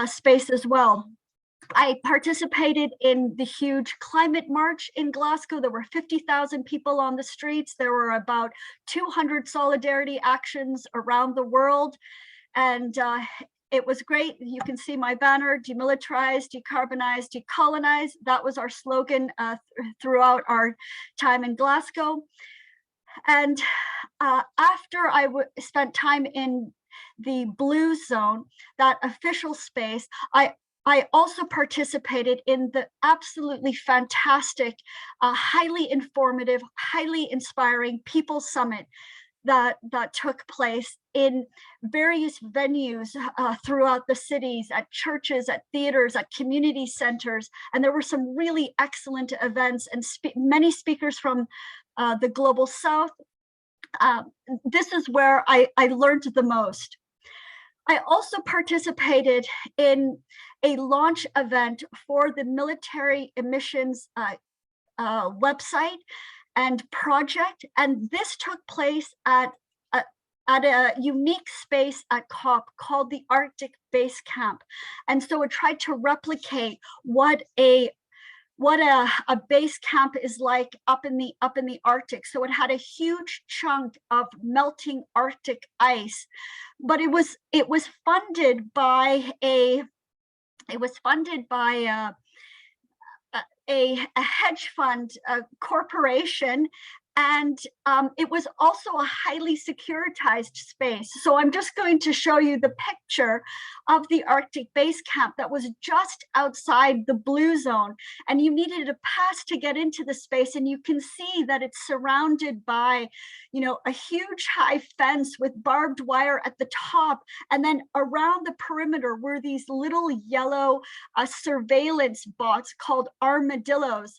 space as well. I participated in the huge climate march in Glasgow. There were 50,000 people on the streets. There were about 200 solidarity actions around the world. And it was great. You can see my banner: demilitarize, decarbonize, decolonize. That was our slogan throughout our time in Glasgow. And after I spent time in the blue zone, that official space, I also participated in the absolutely fantastic, highly informative, highly inspiring People's Summit that took place in various venues throughout the cities, at churches, at theaters, at community centers. And there were some really excellent events and many speakers from the Global South. This is where I learned the most. I also participated in a launch event for the military emissions website and project, and this took place at a unique space at COP called the Arctic Base Camp. And so it tried to replicate what a base camp is like up in the Arctic. So it had a huge chunk of melting Arctic ice, but it was funded by a hedge fund corporation, and it was also a highly securitized space. So I'm just going to show you the picture of the Arctic Base Camp that was just outside the blue zone, and you needed a pass to get into the space, and you can see that it's surrounded by, you know, a huge high fence with barbed wire at the top, and then around the perimeter were these little yellow surveillance bots called armadillos.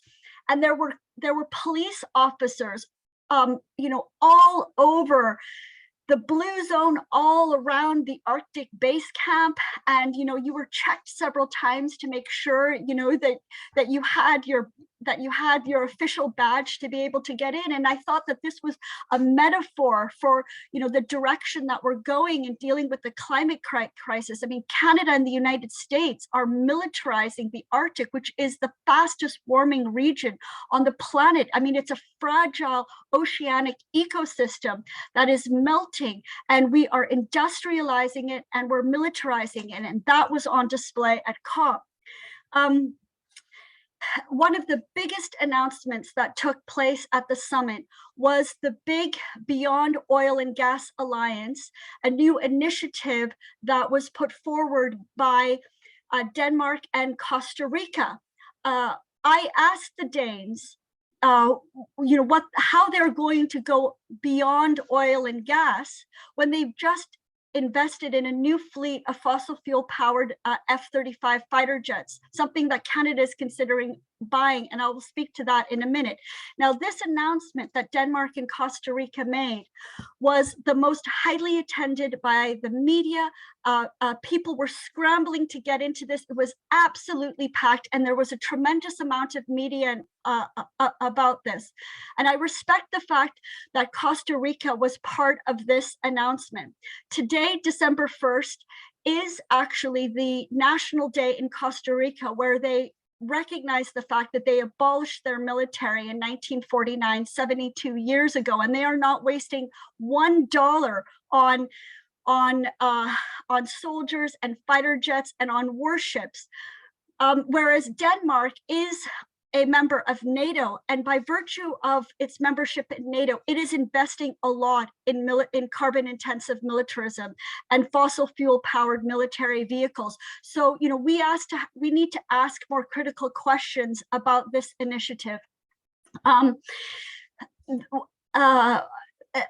And there were police officers, you know, all over the blue zone, all around the Arctic Base Camp. And, you know, you were checked several times to make sure, you know, that you had your official badge to be able to get in. And I thought that this was a metaphor for, you know, the direction that we're going in dealing with the climate crisis. I mean, Canada and the United States are militarizing the Arctic, which is the fastest warming region on the planet. I mean, it's a fragile oceanic ecosystem that is melting, and we are industrializing it and we're militarizing it. And that was on display at COP. One of the biggest announcements that took place at the summit was the big Beyond Oil and Gas Alliance, a new initiative that was put forward by Denmark and Costa Rica. I asked the Danes, you know, how they're going to go beyond oil and gas when they've just invested in a new fleet of fossil fuel powered F-35 fighter jets, something that Canada is considering buying, and I will speak to that in a minute. Now, this announcement that Denmark and Costa Rica made was the most highly attended by the media. People were scrambling to get into this. It was absolutely packed, and there was a tremendous amount of media about this. And I respect the fact that Costa Rica was part of this announcement. Today, December 1st, is actually the National Day in Costa Rica, where they recognize the fact that they abolished their military in 1949, 72 years ago, and they are not wasting $1 on soldiers and fighter jets and on warships. Whereas Denmark is a member of NATO, and by virtue of its membership in NATO, it is investing a lot in carbon-intensive militarism and fossil fuel-powered military vehicles. So, you know, we need to ask more critical questions about this initiative.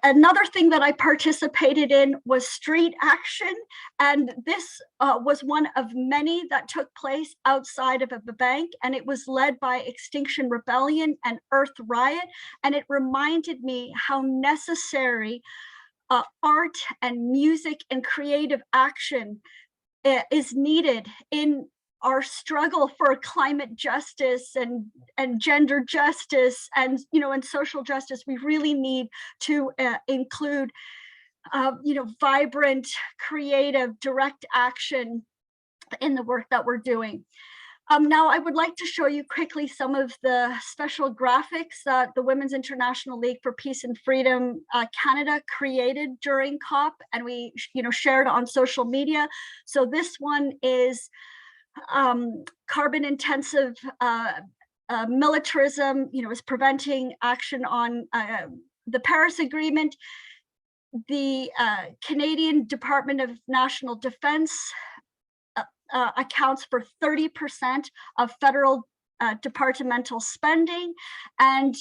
Another thing that I participated in was street action, and this was one of many that took place outside of a bank, and it was led by Extinction Rebellion and Earth Riot, and it reminded me how necessary art and music and creative action is needed in our struggle for climate justice and gender justice and and social justice. We really need to include vibrant, creative, direct action in the work that we're doing. Now, I would like to show you quickly some of the special graphics that the Women's International League for Peace and Freedom Canada created during COP, and we shared on social media. So this one is carbon intensive militarism, is preventing action on the Paris Agreement. The Canadian Department of National Defense accounts for 30% of federal departmental spending, and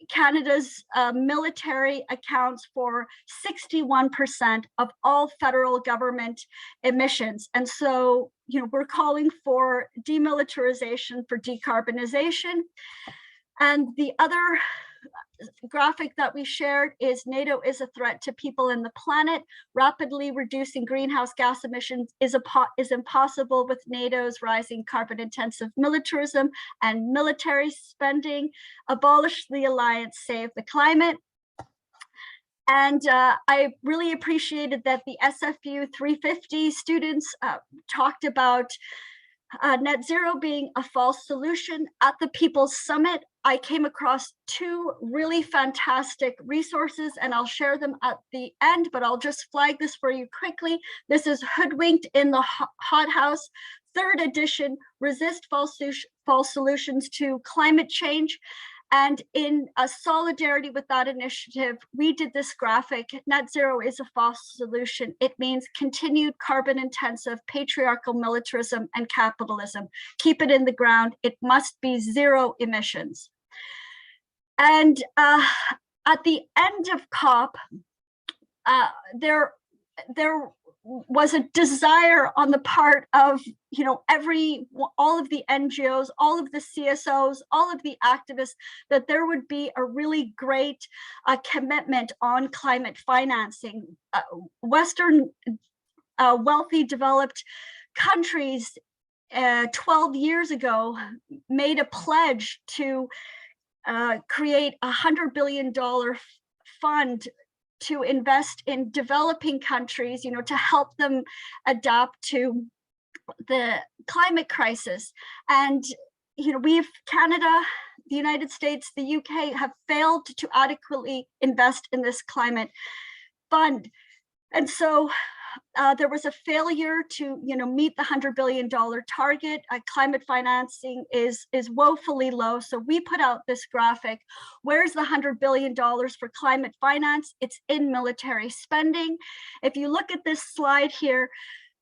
Canada's military accounts for 61% of all federal government emissions. And so, we're calling for demilitarization for decarbonization. And the other graphic that we shared is NATO is a threat to people and the planet. Rapidly reducing greenhouse gas emissions is impossible with NATO's rising carbon intensive militarism and military spending. Abolish the alliance, save the climate. And I really appreciated that the SFU 350 students talked about net zero being a false solution. At the People's Summit, I came across two really fantastic resources, and I'll share them at the end, but I'll just flag this for you quickly. This is Hoodwinked in the Hothouse, 3rd edition, Resist False Solutions to Climate Change. And in solidarity with that initiative, we did this graphic. Net zero is a false solution. It means continued carbon intensive patriarchal militarism and capitalism. Keep it in the ground. It must be zero emissions. And at the end of COP, there was a desire on the part of all of the NGOs, all of the CSOs, all of the activists, that there would be a really great commitment on climate financing. Western wealthy developed countries 12 years ago made a pledge to create $100 billion fund to invest in developing countries, to help them adapt to the climate crisis. And, Canada, the United States, the UK have failed to adequately invest in this climate fund. And so there was a failure to, meet the $100 billion target. Climate financing is woefully low. So we put out this graphic. Where's the $100 billion for climate finance? It's in military spending. If you look at this slide here,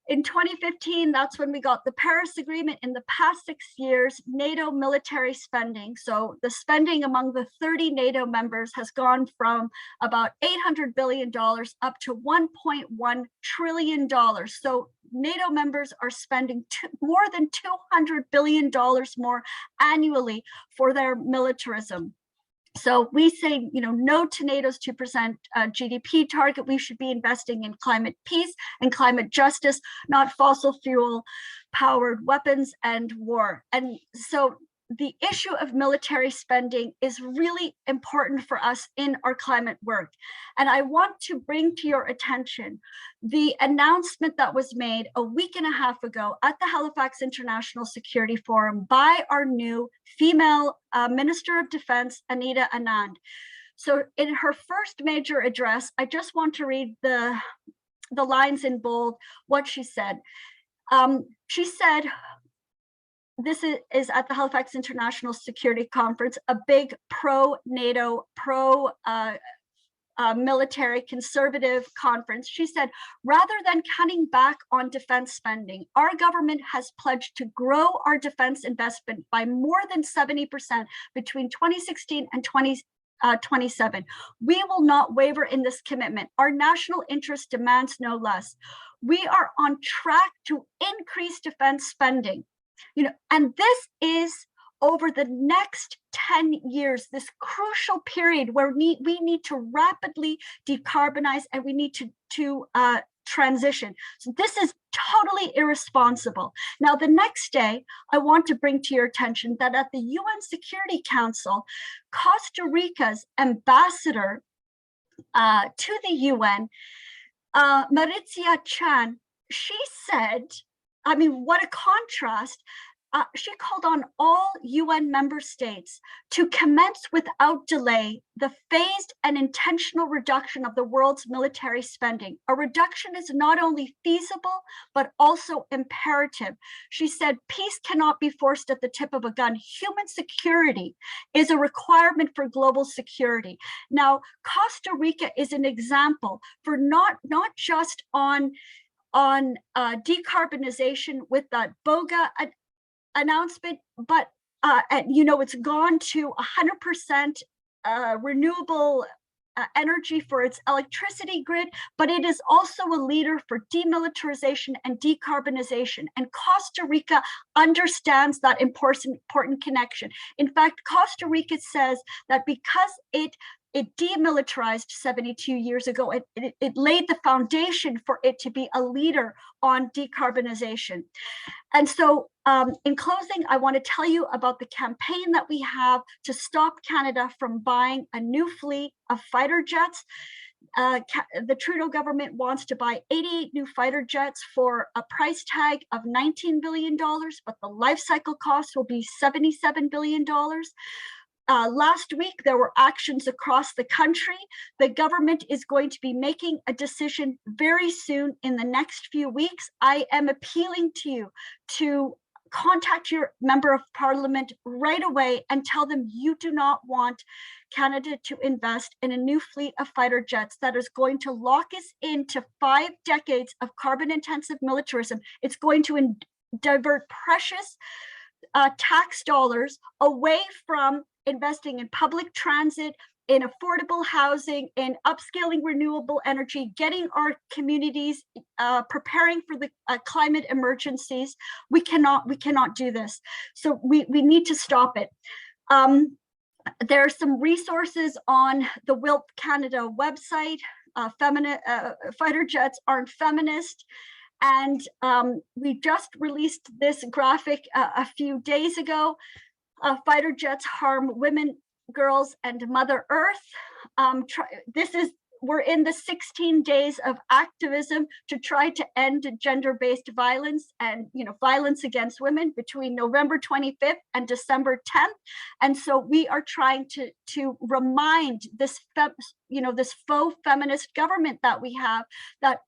in 2015, that's when we got the Paris Agreement. In the past 6 years, NATO military spending, so the spending among the 30 NATO members has gone from about $800 billion up to $1.1 trillion. So NATO members are spending more than $200 billion more annually for their militarism. So we say, no to NATO's 2% GDP target. We should be investing in climate peace and climate justice, not fossil fuel powered weapons and war. And so the issue of military spending is really important for us in our climate work. And I want to bring to your attention the announcement that was made a week and a half ago at the Halifax International Security Forum by our new female Minister of Defense, Anita Anand. So in her first major address, I just want to read the lines in bold, what she said. She said, this is at the Halifax International Security Conference, a big pro-NATO, military conservative conference. She said, rather than cutting back on defense spending, our government has pledged to grow our defense investment by more than 70% between 2016 and 27. We will not waver in this commitment. Our national interest demands no less. We are on track to increase defense spending, and this is over the next 10 years, this crucial period where we need to rapidly decarbonize and we need to transition. So this is totally irresponsible. Now, the next day, I want to bring to your attention that at the UN Security Council, Costa Rica's ambassador to the UN, Maritza Chan, she said, I mean, what a contrast. She called on all UN member states to commence without delay the phased and intentional reduction of the world's military spending. A reduction is not only feasible, but also imperative. She said, peace cannot be forced at the tip of a gun. Human security is a requirement for global security. Now, Costa Rica is an example for not just on decarbonization with that BOGA announcement, but it's gone to 100% renewable energy for its electricity grid, but it is also a leader for demilitarization and decarbonization. And Costa Rica understands that important connection. In fact, Costa Rica says that because it demilitarized 72 years ago, it laid the foundation for it to be a leader on decarbonization. And so in closing, I want to tell you about the campaign that we have to stop Canada from buying a new fleet of fighter jets. The Trudeau government wants to buy 88 new fighter jets for a price tag of $19 billion, but the life cycle cost will be $77 billion. Last week, there were actions across the country. The government is going to be making a decision very soon in the next few weeks. I am appealing to you to contact your member of parliament right away and tell them you do not want Canada to invest in a new fleet of fighter jets that is going to lock us into 5 decades of carbon-intensive militarism. It's going to divert precious tax dollars away from investing in public transit, in affordable housing, in upscaling renewable energy, getting our communities preparing for the climate emergencies. We cannot do this. So we need to stop it. There are some resources on the WILP Canada website. Fighter jets aren't feminist. And we just released this graphic a few days ago. Fighter jets harm women, girls, and Mother Earth. We're in the 16 days of activism to try to end gender-based violence and violence against women between November 25th and December 10th. And so we are trying to remind this this faux feminist government that we have that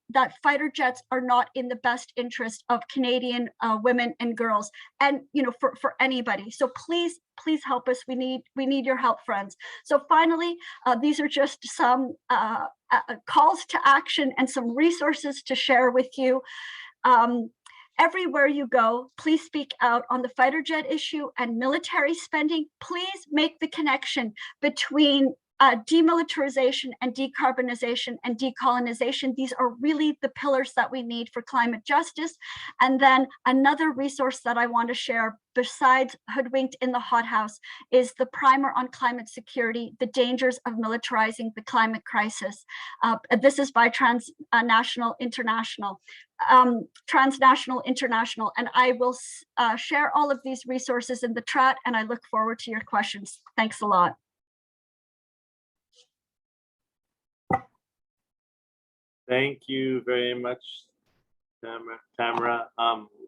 fighter jets are not in the best interest of Canadian women and girls, and for anybody. So please help us. We need your help, friends. So finally, these are just some calls to action and some resources to share with you. Everywhere you go, please speak out on the fighter jet issue and military spending. Please make the connection between demilitarization and decarbonization and decolonization. These are really the pillars that we need for climate justice. And then another resource that I want to share besides Hoodwinked in the Hothouse is the primer on climate security, the dangers of militarizing the climate crisis. This is by Transnational International, and I will share all of these resources in the chat, and I look forward to your questions. Thanks a lot. Thank you very much, Tamara.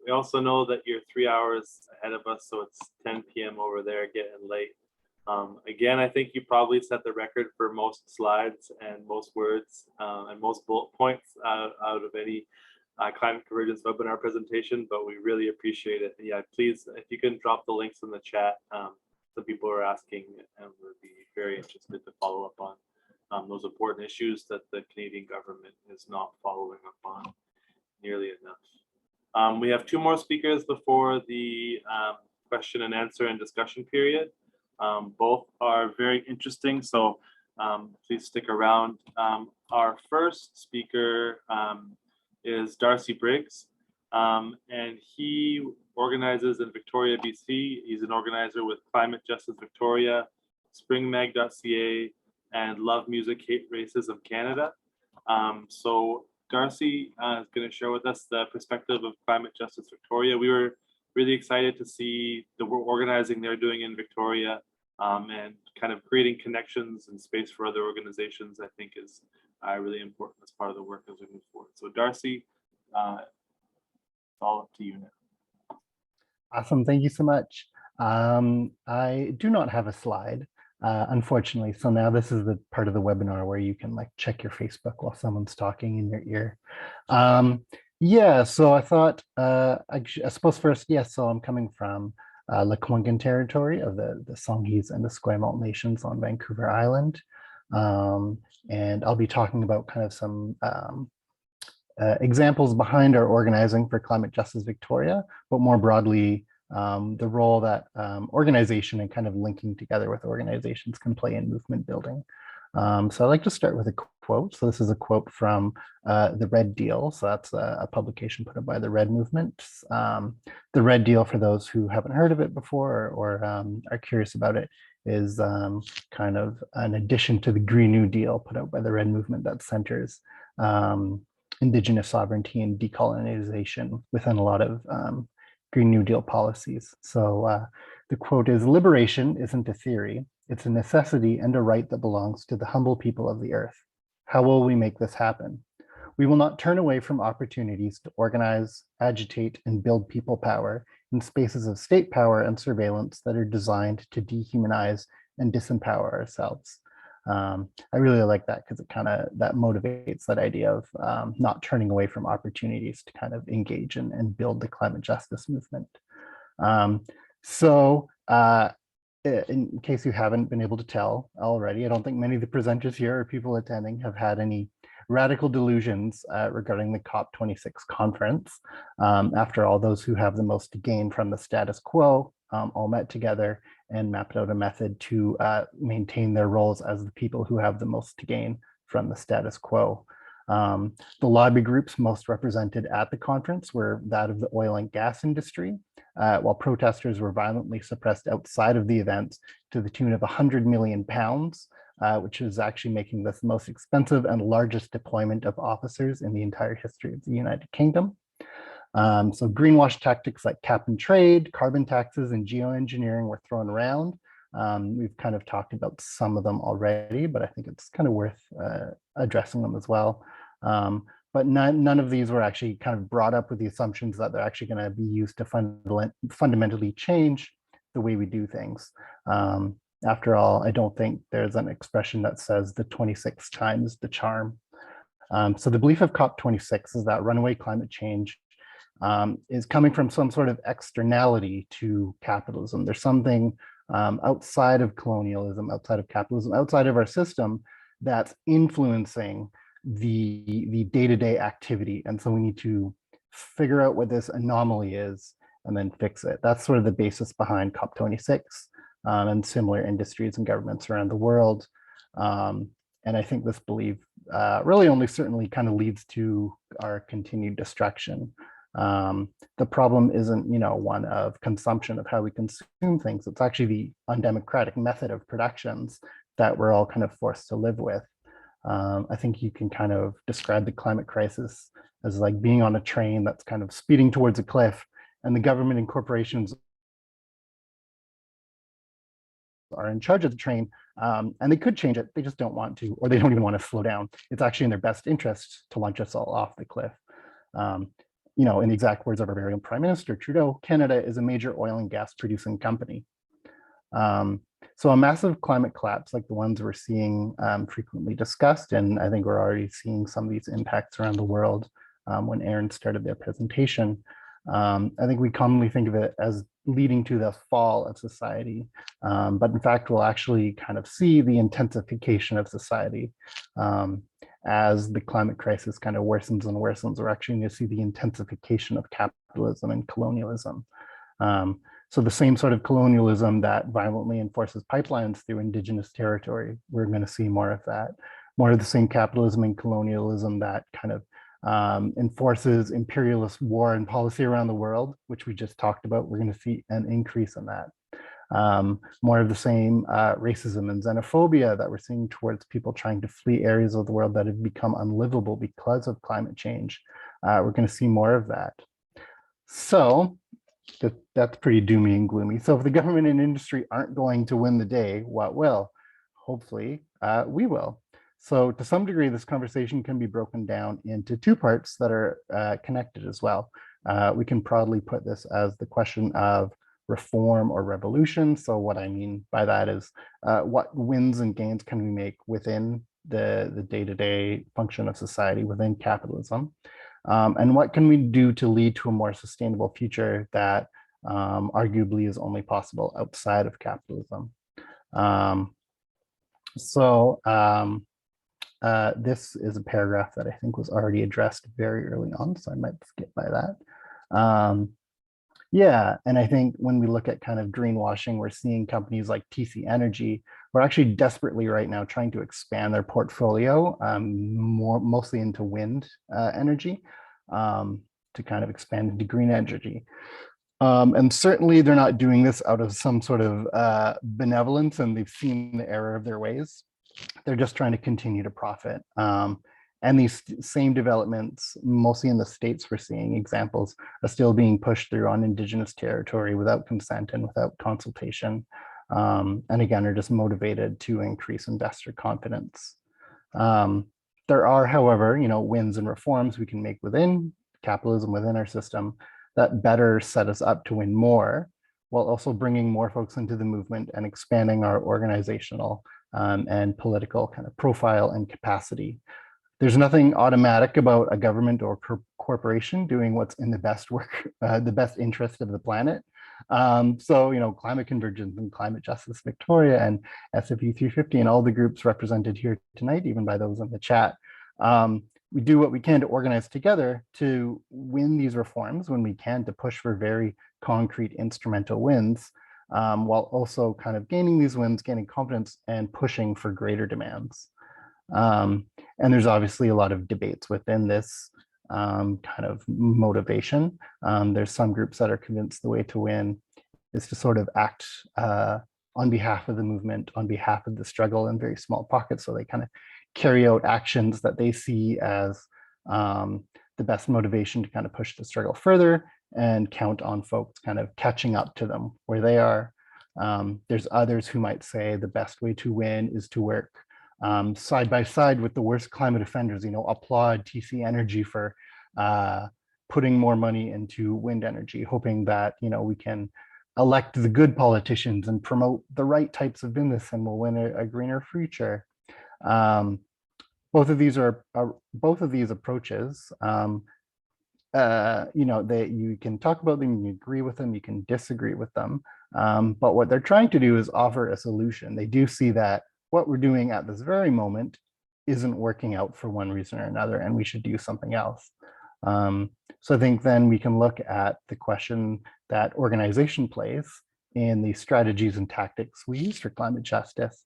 We also know that you're 3 hours ahead of us, so it's 10 p.m. over there, getting late. Again, I think you probably set the record for most slides and most words and most bullet points out of any climate convergence webinar presentation, but we really appreciate it. And yeah, please, if you can drop the links in the chat, some people are asking, and we'll be very interested to follow up on those important issues that the Canadian government is not following up on nearly enough. We have 2 more speakers before the question and answer and discussion period. Both are very interesting, so please stick around. Our first speaker is Darcy Briggs, and he organizes in Victoria, BC. He's an organizer with Climate Justice Victoria, springmag.ca, and Love Music, Hate Racism Canada. So Darcy is going to share with us the perspective of Climate Justice Victoria. We were really excited to see the organizing they're doing in Victoria, and kind of creating connections and space for other organizations, I think is really important as part of the work as we move forward. So Darcy, it's all up to you now. Awesome, thank you so much. I do not have a slide, unfortunately. So now this is the part of the webinar where you can like check your Facebook while someone's talking in your ear. Yeah, so I thought, I suppose first, yes, so I'm coming from Lekwungen territory of the Songhees and the Esquimalt nations on Vancouver Island. And I'll be talking about kind of some examples behind our organizing for Climate Justice Victoria, but more broadly, the role that organization and kind of linking together with organizations can play in movement building. So I'd like to start with a quote. So this is a quote from The Red Deal. So that's a publication put up by the Red Movement. The Red Deal, for those who haven't heard of it before or are curious about it, is kind of an addition to the Green New Deal put out by the Red Movement that centers Indigenous sovereignty and decolonization within a lot of Green New Deal policies. So the quote is, "Liberation isn't a theory, it's a necessity and a right that belongs to the humble people of the earth. How will we make this happen? We will not turn away from opportunities to organize, agitate, and build people power in spaces of state power and surveillance that are designed to dehumanize and disempower ourselves." I really like that because it kind of, that motivates that idea of not turning away from opportunities to kind of engage and build the climate justice movement. In case you haven't been able to tell already, I don't think many of the presenters here or people attending have had any radical delusions regarding the COP26 conference. After all, those who have the most to gain from the status quo all met together and mapped out a method to maintain their roles as the people who have the most to gain from the status quo. The lobby groups most represented at the conference were that of the oil and gas industry, while protesters were violently suppressed outside of the event to the tune of £100 million, which is actually making this the most expensive and largest deployment of officers in the entire history of the United Kingdom. So greenwash tactics like cap and trade, carbon taxes, and geoengineering were thrown around. We've kind of talked about some of them already, but I think it's kind of worth addressing them as well. But none of these were actually kind of brought up with the assumptions that they're actually going to be used to fundamentally change the way we do things. After all, I don't think there's an expression that says the 26 times the charm. So the belief of COP26 is that runaway climate change is coming from some sort of externality to capitalism. There's something outside of colonialism, outside of capitalism, outside of our system that's influencing the day-to-day activity. And so we need to figure out what this anomaly is and then fix it. That's sort of the basis behind COP26 and similar industries and governments around the world. And I think this belief really only certainly kind of leads to our continued destruction. The problem isn't, one of consumption, of how we consume things. It's actually the undemocratic method of productions that we're all kind of forced to live with. I think you can kind of describe the climate crisis as like being on a train that's kind of speeding towards a cliff, and the government and corporations are in charge of the train, and they could change it. They just don't want to, or they don't even want to slow down. It's actually in their best interest to launch us all off the cliff. In the exact words of our very own Prime Minister Trudeau, Canada is a major oil and gas producing company. So a massive climate collapse like the ones we're seeing frequently discussed, and I think we're already seeing some of these impacts around the world when ERIN started their presentation. I think we commonly think of it as leading to the fall of society, but in fact, we'll actually kind of see the intensification of society. As the climate crisis kind of worsens and worsens, we're actually going to see the intensification of capitalism and colonialism. So the same sort of colonialism that violently enforces pipelines through indigenous territory, we're going to see more of that. More of the same capitalism and colonialism that kind of enforces imperialist war and policy around the world, which we just talked about. We're going to see an increase in that. More of the same racism and xenophobia that we're seeing towards people trying to flee areas of the world that have become unlivable because of climate change. We're going to see more of that. So that's pretty doomy and gloomy. So if the government and industry aren't going to win the day, what will? Hopefully, we will. So to some degree, this conversation can be broken down into two parts that are connected as well. We can broadly put this as the question of reform or revolution. So what I mean by that is what wins and gains can we make within the day-to-day function of society within capitalism? And what can we do to lead to a more sustainable future that arguably is only possible outside of capitalism? This is a paragraph that I think was already addressed very early on, so I might skip by that. Yeah, and I think when we look at kind of greenwashing, we're seeing companies like TC Energy, we're actually desperately right now trying to expand their portfolio mostly into wind energy to kind of expand into green energy. And certainly they're not doing this out of some sort of benevolence, and they've seen the error of their ways. They're just trying to continue to profit. And these same developments, mostly in the States, we're seeing examples are still being pushed through on indigenous territory without consent and without consultation. And again, are just motivated to increase investor confidence. There are, however, wins and reforms we can make within capitalism, within our system, that better set us up to win more, while also bringing more folks into the movement and expanding our organizational and political kind of profile and capacity. There's nothing automatic about a government or corporation doing what's in the best work, the best interest of the planet. So, Climate Convergence and Climate Justice Victoria and SFU 350 and all the groups represented here tonight, even by those in the chat, we do what we can to organize together to win these reforms when we can, to push for very concrete instrumental wins, while also kind of gaining these wins, gaining confidence and pushing for greater demands. And there's obviously a lot of debates within this kind of motivation. There's some groups that are convinced the way to win is to sort of act on behalf of the movement, on behalf of the struggle in very small pockets. So they kind of carry out actions that they see as the best motivation to kind of push the struggle further and count on folks kind of catching up to them where they are. There's others who might say the best way to win is to work side by side with the worst climate offenders, applaud TC Energy for putting more money into wind energy, hoping that, we can elect the good politicians and promote the right types of business and we'll win a greener future. Both of these approaches, that you can talk about them, you agree with them, you can disagree with them. But what they're trying to do is offer a solution. They do see that what we're doing at this very moment isn't working out for one reason or another, and we should do something else. So I think then we can look at the question that organization plays in the strategies and tactics we use for climate justice.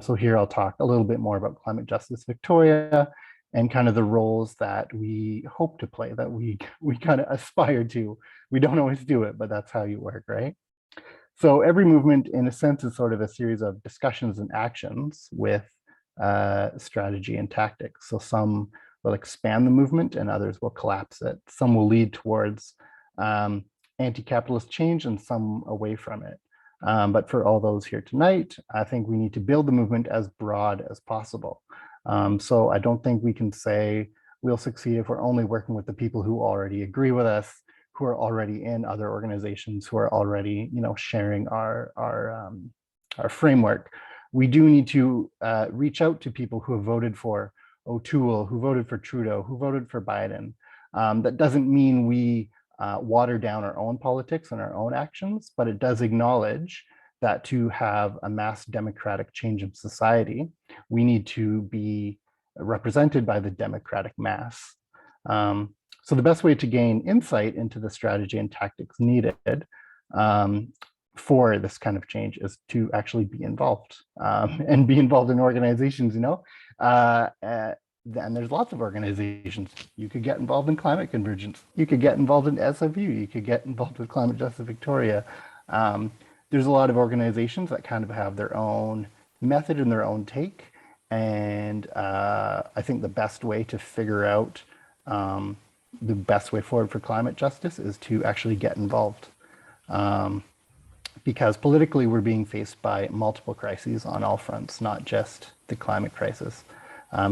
So here I'll talk a little bit more about Climate Justice Victoria and kind of the roles that we hope to play, that we kind of aspire to. We don't always do it, but that's how you work, right? So every movement, in a sense, is sort of a series of discussions and actions with strategy and tactics. So some will expand the movement and others will collapse it. Some will lead towards anti-capitalist change and some away from it. But for all those here tonight, I think we need to build the movement as broad as possible. So I don't think we can say we'll succeed if we're only working with the people who already agree with us, who are already in other organizations, who are already, sharing our framework. We do need to reach out to people who have voted for O'Toole, who voted for Trudeau, who voted for Biden. That doesn't mean we water down our own politics and our own actions, but it does acknowledge that to have a mass democratic change in society, we need to be represented by the democratic mass. So the best way to gain insight into the strategy and tactics needed for this kind of change is to actually be involved and be involved in organizations, you know. And there's lots of organizations. You could get involved in climate convergence. You could get involved in SFU. You could get involved with Climate Justice Victoria. There's a lot of organizations that kind of have their own method and their own take. And I think the best way to figure out the best way forward for climate justice is to actually get involved. Because politically we're being faced by multiple crises on all fronts, not just the climate crisis.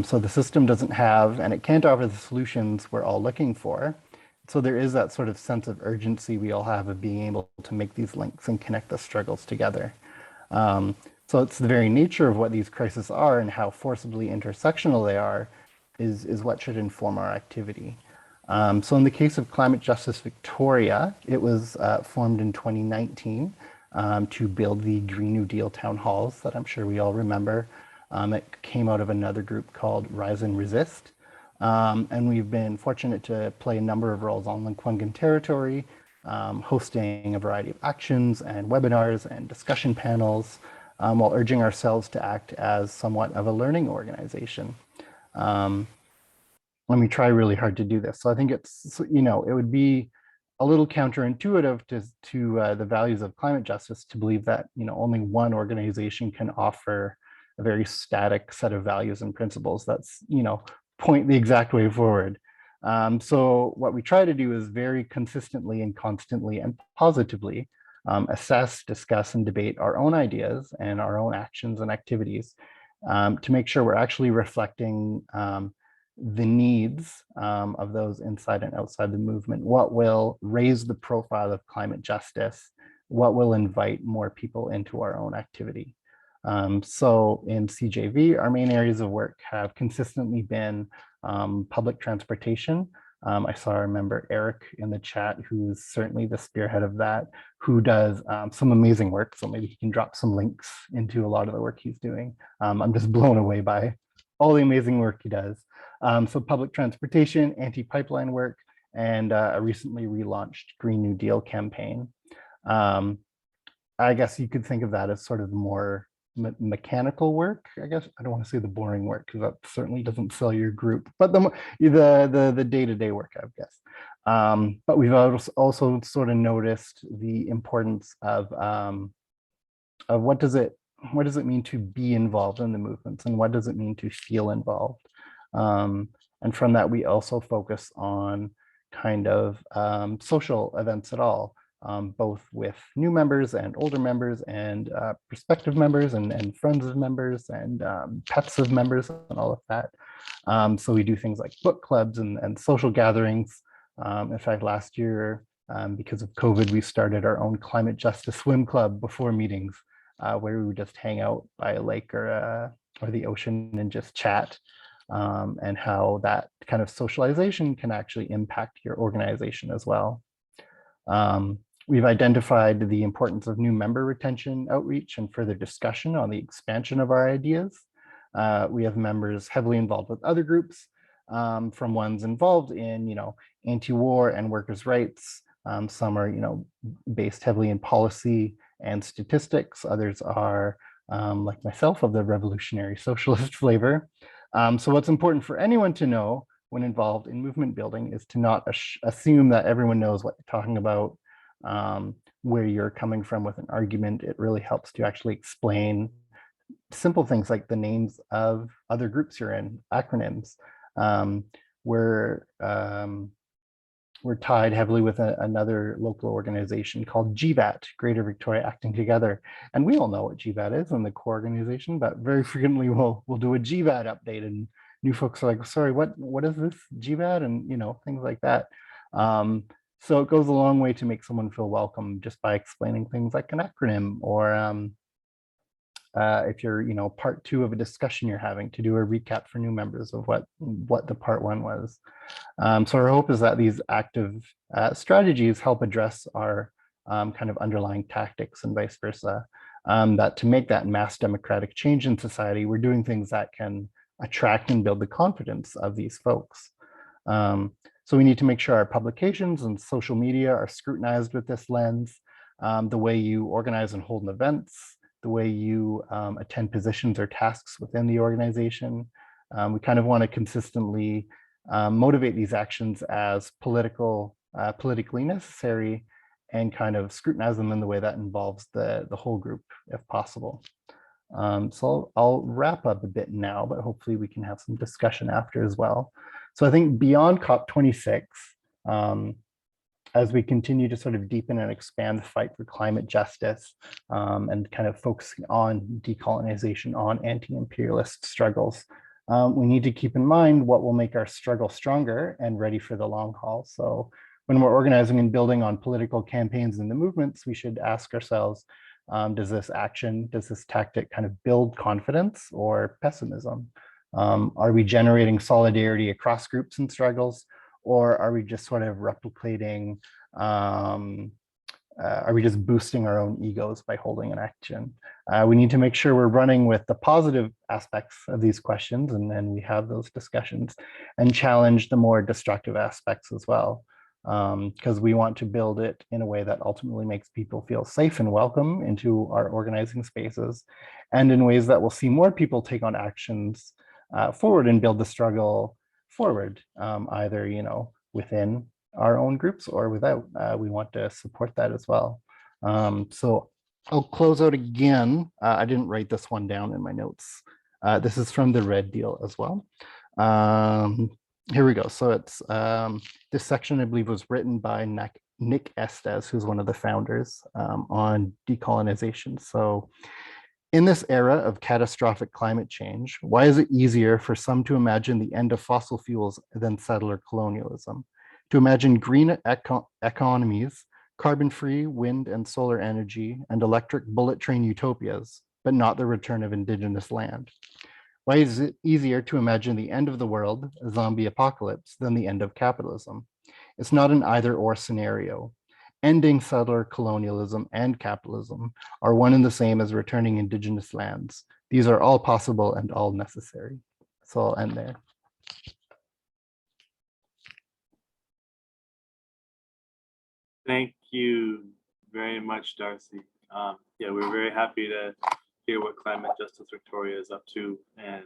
So the system doesn't have, and it can't offer the solutions we're all looking for. So there is that sort of sense of urgency we all have of being able to make these links and connect the struggles together. So it's the very nature of what these crises are and how forcibly intersectional they are is what should inform our activity. So in the case of Climate Justice Victoria, it was formed in 2019 to build the Green New Deal town halls that I'm sure we all remember. It came out of another group called Rise and Resist. And we've been fortunate to play a number of roles on Lekwungen territory, hosting a variety of actions and webinars and discussion panels, while urging ourselves to act as somewhat of a learning organization. And we try really hard to do this. So I think it's, you know, it would be a little counterintuitive to the values of climate justice to believe that, you know, only one organization can offer a very static set of values and principles that's, you know, point the exact way forward. So what we try to do is very consistently and constantly and positively assess, discuss, and debate our own ideas and our own actions and activities to make sure we're actually reflecting the needs of those inside and outside the movement. What will raise the profile of climate justice? What will invite more people into our own activity? So in CJV, our main areas of work have consistently been public transportation. I saw our member Eric in the chat, who's certainly the spearhead of that, who does some amazing work. So maybe he can drop some links into a lot of the work he's doing. I'm just blown away by all the amazing work he does. So public transportation, anti-pipeline work, and a recently relaunched Green New Deal campaign. I guess you could think of that as sort of more mechanical work. I guess I don't want to say the boring work because that certainly doesn't sell your group, but the day-to-day work, I guess. But we've also sort of noticed the importance of what does it mean to be involved in the movements, and what does it mean to feel involved. And from that, we also focus on kind of social events at all. Both with new members and older members and prospective members and friends of members and pets of members and all of that. So we do things like book clubs and social gatherings. In fact, last year, because of COVID, we started our own climate justice swim club before meetings, where we would just hang out by a lake or the ocean and just chat, and how that kind of socialization can actually impact your organization as well. We've identified the importance of new member retention outreach and further discussion on the expansion of our ideas. We have members heavily involved with other groups, from ones involved in, you know, anti-war and workers' rights. Some are, you know, based heavily in policy and statistics. Others are, like myself, of the revolutionary socialist flavor. So what's important for anyone to know when involved in movement building is to not assume that everyone knows what you're talking about. Where you're coming from with an argument. It really helps to actually explain simple things like the names of other groups you're in, acronyms. We're tied heavily with another local organization called GVAT, Greater Victoria Acting Together. And we all know what GVAT is in the core organization, but very frequently we'll do a GVAT update and new folks are like, sorry, what is this GVAT? And, you know, things like that. So it goes a long way to make someone feel welcome just by explaining things like an acronym, or if you're, you know, part 2 of a discussion you're having, to do a recap for new members of what the part 1 was. So our hope is that these active strategies help address our kind of underlying tactics and vice versa. That to make that mass democratic change in society, we're doing things that can attract and build the confidence of these folks. So we need to make sure our publications and social media are scrutinized with this lens. the way you organize and hold events, the way you attend positions or tasks within the organization. We kind of want to consistently motivate these actions as politically necessary, and kind of scrutinize them in the way that involves the whole group if possible. So I'll wrap up a bit now, but hopefully we can have some discussion after as well. So I think beyond COP26, as we continue to sort of deepen and expand the fight for climate justice, and kind of focusing on decolonization, on anti-imperialist struggles, we need to keep in mind what will make our struggle stronger and ready for the long haul. So when we're organizing and building on political campaigns and the movements, we should ask ourselves, does this tactic kind of build confidence or pessimism? Are we generating solidarity across groups and struggles, or are we just sort of replicating, are we just boosting our own egos by holding an action? We need to make sure we're running with the positive aspects of these questions, and then we have those discussions and challenge the more destructive aspects as well. Because we want to build it in a way that ultimately makes people feel safe and welcome into our organizing spaces, and in ways that will see more people take on actions forward and build the struggle forward, either within our own groups or without. We want to support that as well. So I'll close out again. I didn't write this one down in my notes. This is from the Red Deal as well. Here we go. So it's this section, I believe, was written by Nick Estes, who's one of the founders, on decolonization. So in this era of catastrophic climate change, why is it easier for some to imagine the end of fossil fuels than settler colonialism? To imagine green economies, carbon-free wind and solar energy, and electric bullet train utopias, but not the return of indigenous land? Why is it easier to imagine the end of the world, a zombie apocalypse, than the end of capitalism? It's not an either-or scenario. Ending settler colonialism and capitalism are one and the same as returning indigenous lands. These are all possible and all necessary. So I'll end there. Thank you very much, Darcy. Yeah, we're very happy to hear what Climate Justice Victoria is up to and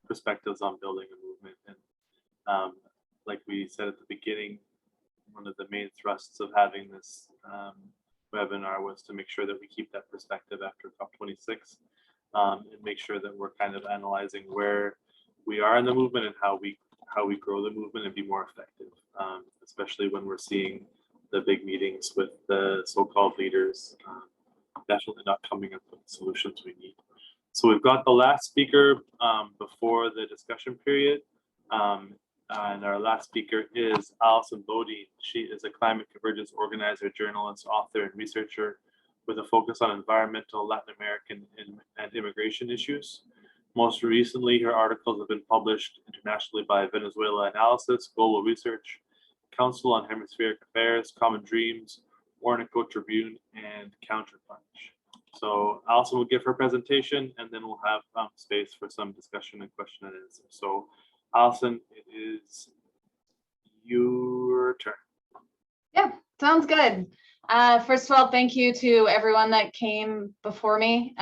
perspectives on building a movement. And like we said at the beginning, one of the main thrusts of having this webinar was to make sure that we keep that perspective after COP26, and make sure that we're kind of analyzing where we are in the movement and how we grow the movement and be more effective, especially when we're seeing the big meetings with the so-called leaders definitely not coming up with the solutions we need. So we've got the last speaker before the discussion period. And our last speaker is Alison Bodine. She is a climate convergence organizer, journalist, author, and researcher with a focus on environmental, Latin American, and immigration issues. Most recently, her articles have been published internationally by Venezuela Analysis, Global Research, Council on Hemispheric Affairs, Common Dreams, Ornico Tribune, and Counterpunch. So Alison will give her presentation, and then we'll have space for some discussion and question and answer. So Alison, it is your turn. Yeah, sounds good. First of all, thank you to everyone that came before me.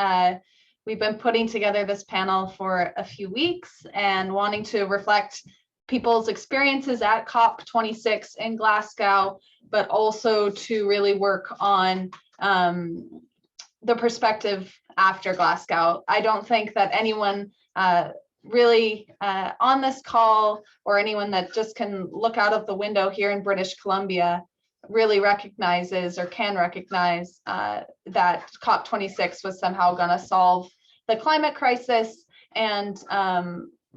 We've been putting together this panel for a few weeks and wanting to reflect people's experiences at COP26 in Glasgow, but also to really work on the perspective after Glasgow. I don't think that anyone really on this call, or anyone that just can look out of the window here in British Columbia, really recognizes or can recognize that COP26 was somehow going to solve the climate crisis and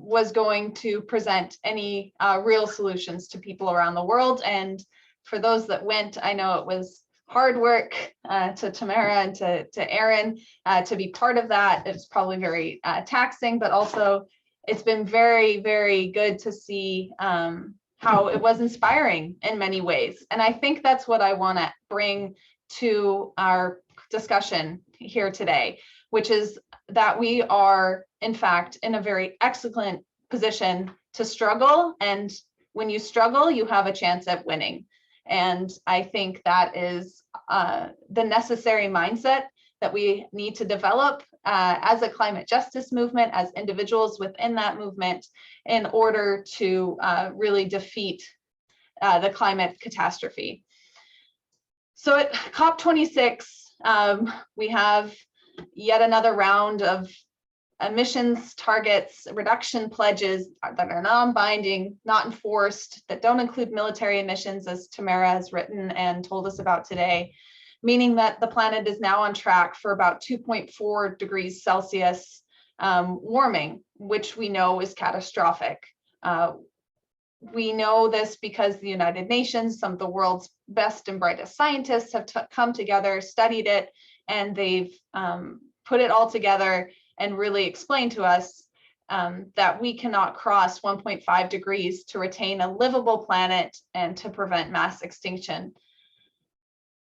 was going to present any real solutions to people around the world. And for those that went, I know it was hard work to Tamara and to ERIN to be part of that. It's probably very taxing, but also it's been very, very good to see how it was inspiring in many ways. And I think that's what I want to bring to our discussion here today, which is that we are, in fact, in a very excellent position to struggle. And when you struggle, you have a chance at winning. And I think that is the necessary mindset that we need to develop as a climate justice movement, as individuals within that movement, in order to really defeat the climate catastrophe. So at COP26, we have yet another round of emissions targets, reduction pledges that are non-binding, not enforced, that don't include military emissions, as Tamara has written and told us about today, meaning that the planet is now on track for about 2.4 degrees Celsius warming, which we know is catastrophic. We know this because the United Nations, some of the world's best and brightest scientists have come together, studied it, and they've put it all together and really explained to us that we cannot cross 1.5 degrees to retain a livable planet and to prevent mass extinction.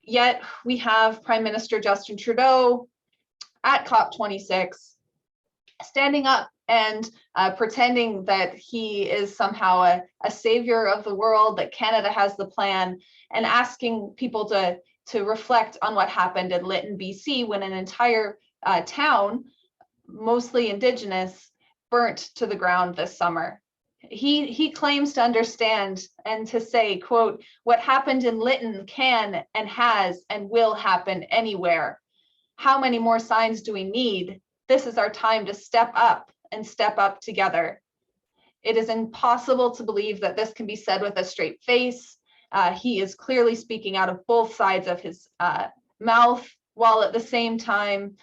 Yet we have Prime Minister Justin Trudeau at COP26 standing up and pretending that he is somehow a savior of the world, that Canada has the plan, and asking people to reflect on what happened in Lytton, BC, when an entire town, mostly Indigenous, burnt to the ground this summer. He claims to understand and to say, quote, "What happened in Lytton can and has and will happen anywhere. How many more signs do we need? This is our time to step up and step up together." It is impossible to believe that this can be said with a straight face. He is clearly speaking out of both sides of his mouth, while at the same time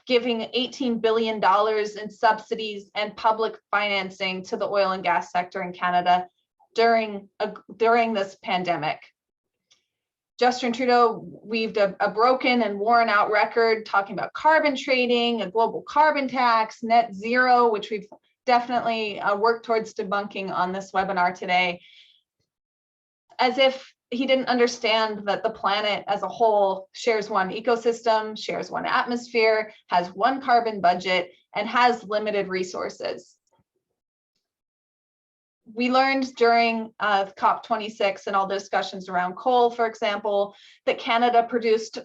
giving $18 billion in subsidies and public financing to the oil and gas sector in Canada during this pandemic. Justin Trudeau weaved a broken and worn out record talking about carbon trading, a global carbon tax, net zero, which we've definitely worked towards debunking on this webinar today, as if he didn't understand that the planet as a whole shares one ecosystem, shares one atmosphere, has one carbon budget, and has limited resources. We learned during COP26 and all the discussions around coal, for example, that Canada produced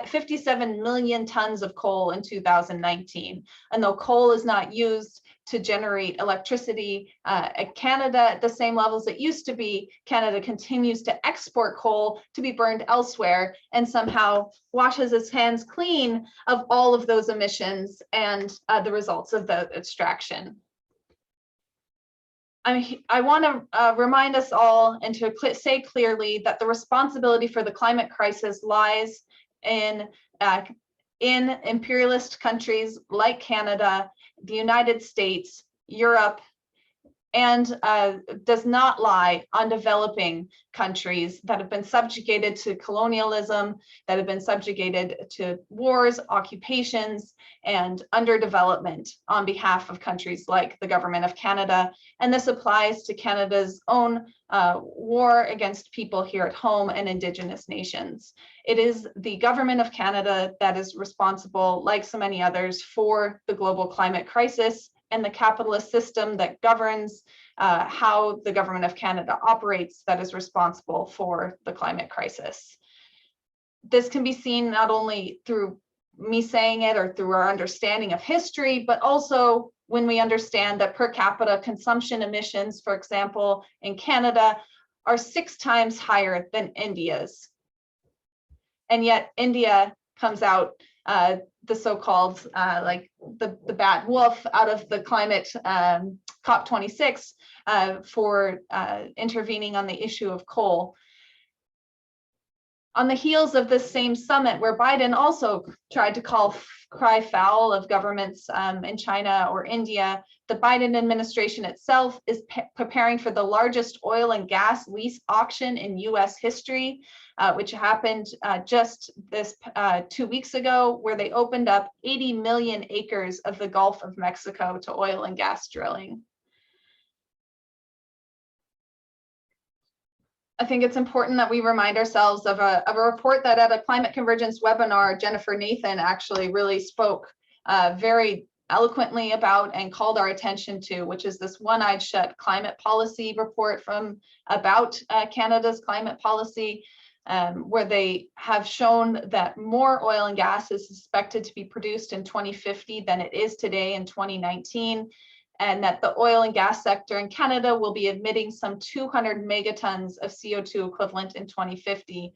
57 million tons of coal in 2019. And though coal is not used to generate electricity at Canada at the same levels it used to be, Canada continues to export coal to be burned elsewhere and somehow washes its hands clean of all of those emissions and the results of the extraction. I want to remind us all and to say clearly that the responsibility for the climate crisis lies in imperialist countries like Canada, the United States, Europe, and does not lie on developing countries that have been subjugated to colonialism, that have been subjugated to wars, occupations, and underdevelopment on behalf of countries like the government of Canada. And this applies to Canada's own war against people here at home and Indigenous nations. It is the government of Canada that is responsible, like so many others, for the global climate crisis and the capitalist system that governs how the government of Canada operates that is responsible for the climate crisis. This can be seen not only through me saying it or through our understanding of history, but also when we understand that per capita consumption emissions, for example, in Canada are 6 times higher than India's. And yet India comes out the so-called like the bad wolf out of the climate COP26 for intervening on the issue of coal. On the heels of this same summit, where Biden also tried to cry foul of governments in China or India, the Biden administration itself is preparing for the largest oil and gas lease auction in US history, which happened just this 2 weeks ago, where they opened up 80 million acres of the Gulf of Mexico to oil and gas drilling. I think it's important that we remind ourselves of a report that at a climate convergence webinar, Jennifer Nathan actually really spoke very eloquently about and called our attention to, which is this one-eyed shut climate policy report from about Canada's climate policy, where they have shown that more oil and gas is suspected to be produced in 2050 than it is today in 2019, and that the oil and gas sector in Canada will be emitting some 200 megatons of CO2 equivalent in 2050,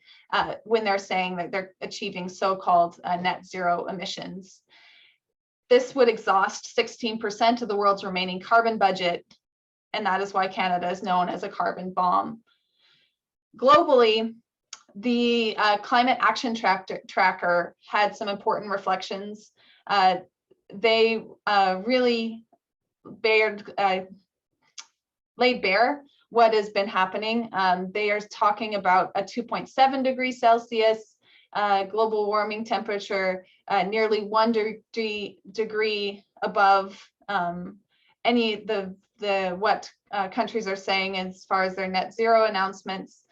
when they're saying that they're achieving so-called net zero emissions. This would exhaust 16% of the world's remaining carbon budget, and that is why Canada is known as a carbon bomb. Globally, the Climate Action Tracker had some important reflections. They really laid bare what has been happening. They are talking about a 2.7 degrees Celsius global warming temperature, nearly 1 degree above what countries are saying as far as their net zero announcements,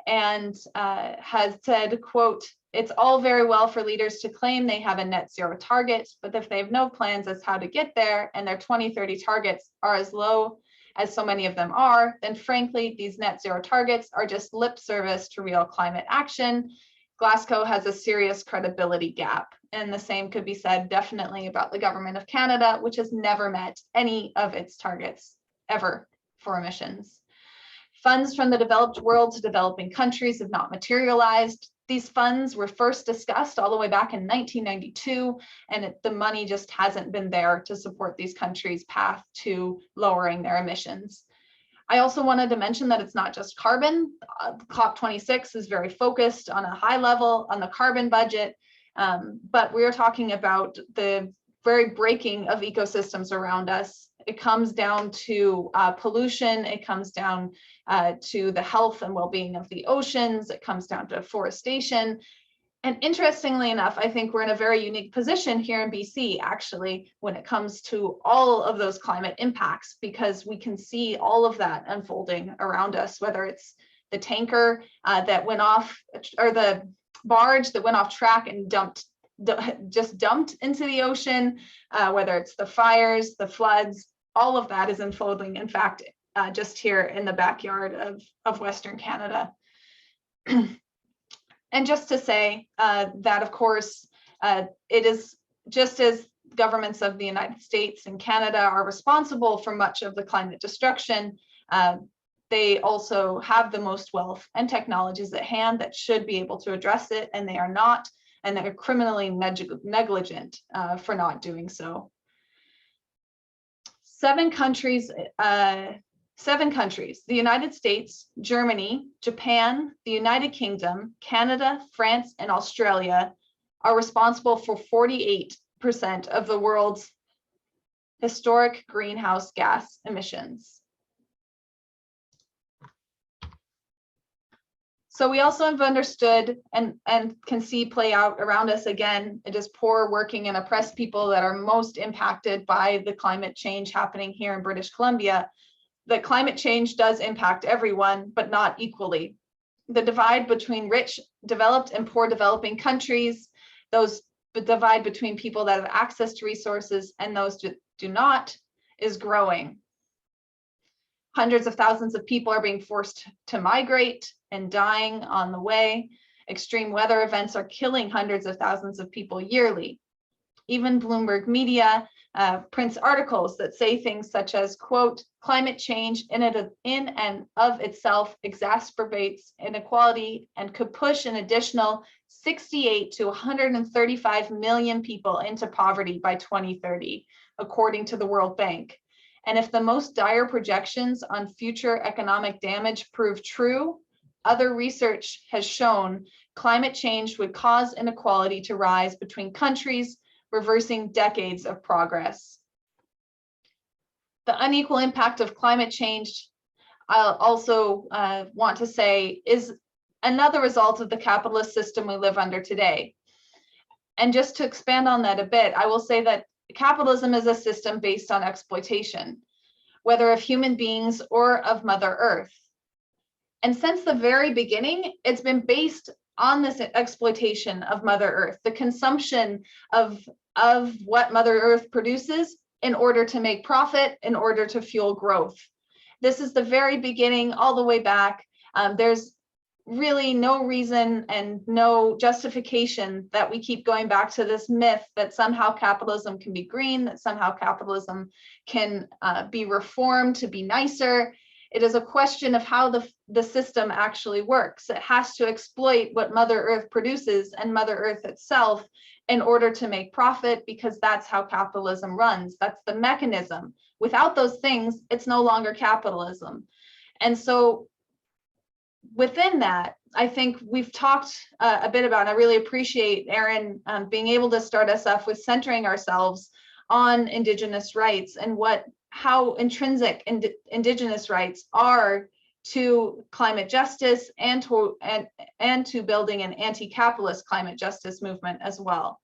and has said, quote, "It's all very well for leaders to claim they have a net zero target, but if they have no plans as how to get there and their 2030 targets are as low as so many of them are, then frankly, these net zero targets are just lip service to real climate action. Glasgow has a serious credibility gap." And the same could be said definitely about the government of Canada, which has never met any of its targets ever for emissions. Funds from the developed world to developing countries have not materialized. These funds were first discussed all the way back in 1992, and the money just hasn't been there to support these countries' path to lowering their emissions. I also wanted to mention that it's not just carbon. COP26 is very focused on a high level on the carbon budget, but we're talking about the very breaking of ecosystems around us. It comes down to pollution, it comes down to the health and well-being of the oceans, it comes down to forestation. And interestingly enough, I think we're in a very unique position here in BC, actually, when it comes to all of those climate impacts, because we can see all of that unfolding around us, whether it's the tanker that went off, or the barge that went off track and just dumped into the ocean, whether it's the fires, the floods, all of that is unfolding, in fact, just here in the backyard of Western Canada. And just to say that, of course, it is just as governments of the United States and Canada are responsible for much of the climate destruction, they also have the most wealth and technologies at hand that should be able to address it, and they are not, and they're criminally negligent for not doing so. Seven countries, the United States, Germany, Japan, the United Kingdom, Canada, France, and Australia are responsible for 48% of the world's historic greenhouse gas emissions. So we also have understood and can see play out around us again, it is poor, working, and oppressed people that are most impacted by the climate change happening here in British Columbia. That climate change does impact everyone, but not equally. The divide between rich, developed, and poor developing countries, those divide between people that have access to resources and those that do not, is growing. Hundreds of thousands of people are being forced to migrate and dying on the way. Extreme weather events are killing hundreds of thousands of people yearly. Even Bloomberg media prints articles that say things such as, quote, "Climate change in and of itself exacerbates inequality and could push an additional 68 to 135 million people into poverty by 2030, according to the World Bank. And if the most dire projections on future economic damage prove true, other research has shown climate change would cause inequality to rise between countries, reversing decades of progress." The unequal impact of climate change, I'll also want to say, is another result of the capitalist system we live under today. And just to expand on that a bit, I will say that capitalism is a system based on exploitation, whether of human beings or of Mother Earth. And since the very beginning, it's been based on this exploitation of Mother Earth, the consumption of what Mother Earth produces in order to make profit, in order to fuel growth. This is the very beginning, all the way back. There's really no reason and no justification that we keep going back to this myth that somehow capitalism can be green, that somehow capitalism can be reformed to be nicer. It is a question of how the system actually works. It has to exploit what Mother Earth produces and Mother Earth itself in order to make profit, because that's how capitalism runs. That's the mechanism. Without those things, it's no longer capitalism. And so within that, I think we've talked a bit about, and I really appreciate ERIN being able to start us off with centering ourselves on Indigenous rights and how intrinsic Indigenous rights are to climate justice and to building an anti-capitalist climate justice movement as well.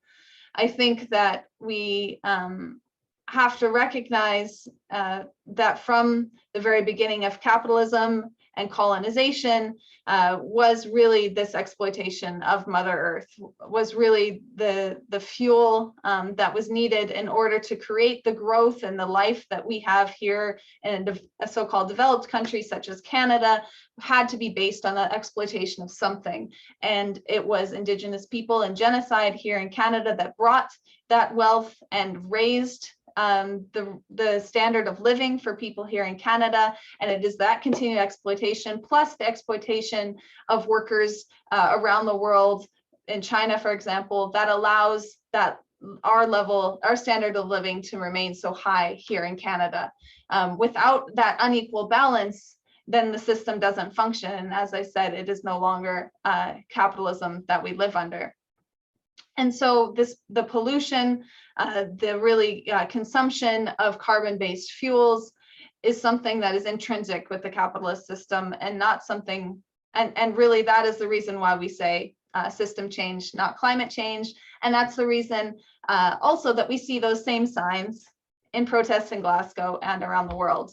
I think that we have to recognize that from the very beginning of capitalism and colonization was really this exploitation of Mother Earth, was really the fuel that was needed in order to create the growth and the life that we have here in a so-called developed country such as Canada, had to be based on the exploitation of something. And it was Indigenous people and genocide here in Canada that brought that wealth and raised the standard of living for people here in Canada. And it is that continued exploitation plus the exploitation of workers around the world, in China, for example, that allows that our standard of living to remain so high here in Canada. Without that unequal balance, then the system doesn't function. And as I said, it is no longer capitalism that we live under. And so the pollution, the really consumption of carbon-based fuels is something that is intrinsic with the capitalist system and not something, and really that is the reason why we say system change, not climate change. And that's the reason also that we see those same signs in protests in Glasgow and around the world.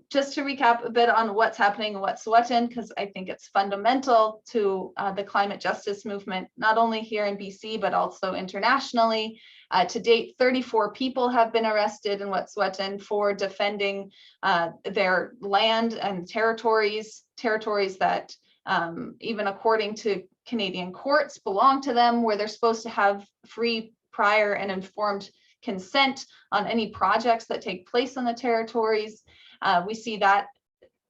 Just to recap a bit on what's happening in Wet'suwet'en, because I think it's fundamental to the climate justice movement, not only here in BC, but also internationally. To date, 34 people have been arrested in Wet'suwet'en for defending their land and territories that even according to Canadian courts belong to them, where they're supposed to have free, prior, and informed consent on any projects that take place on the territories. We see that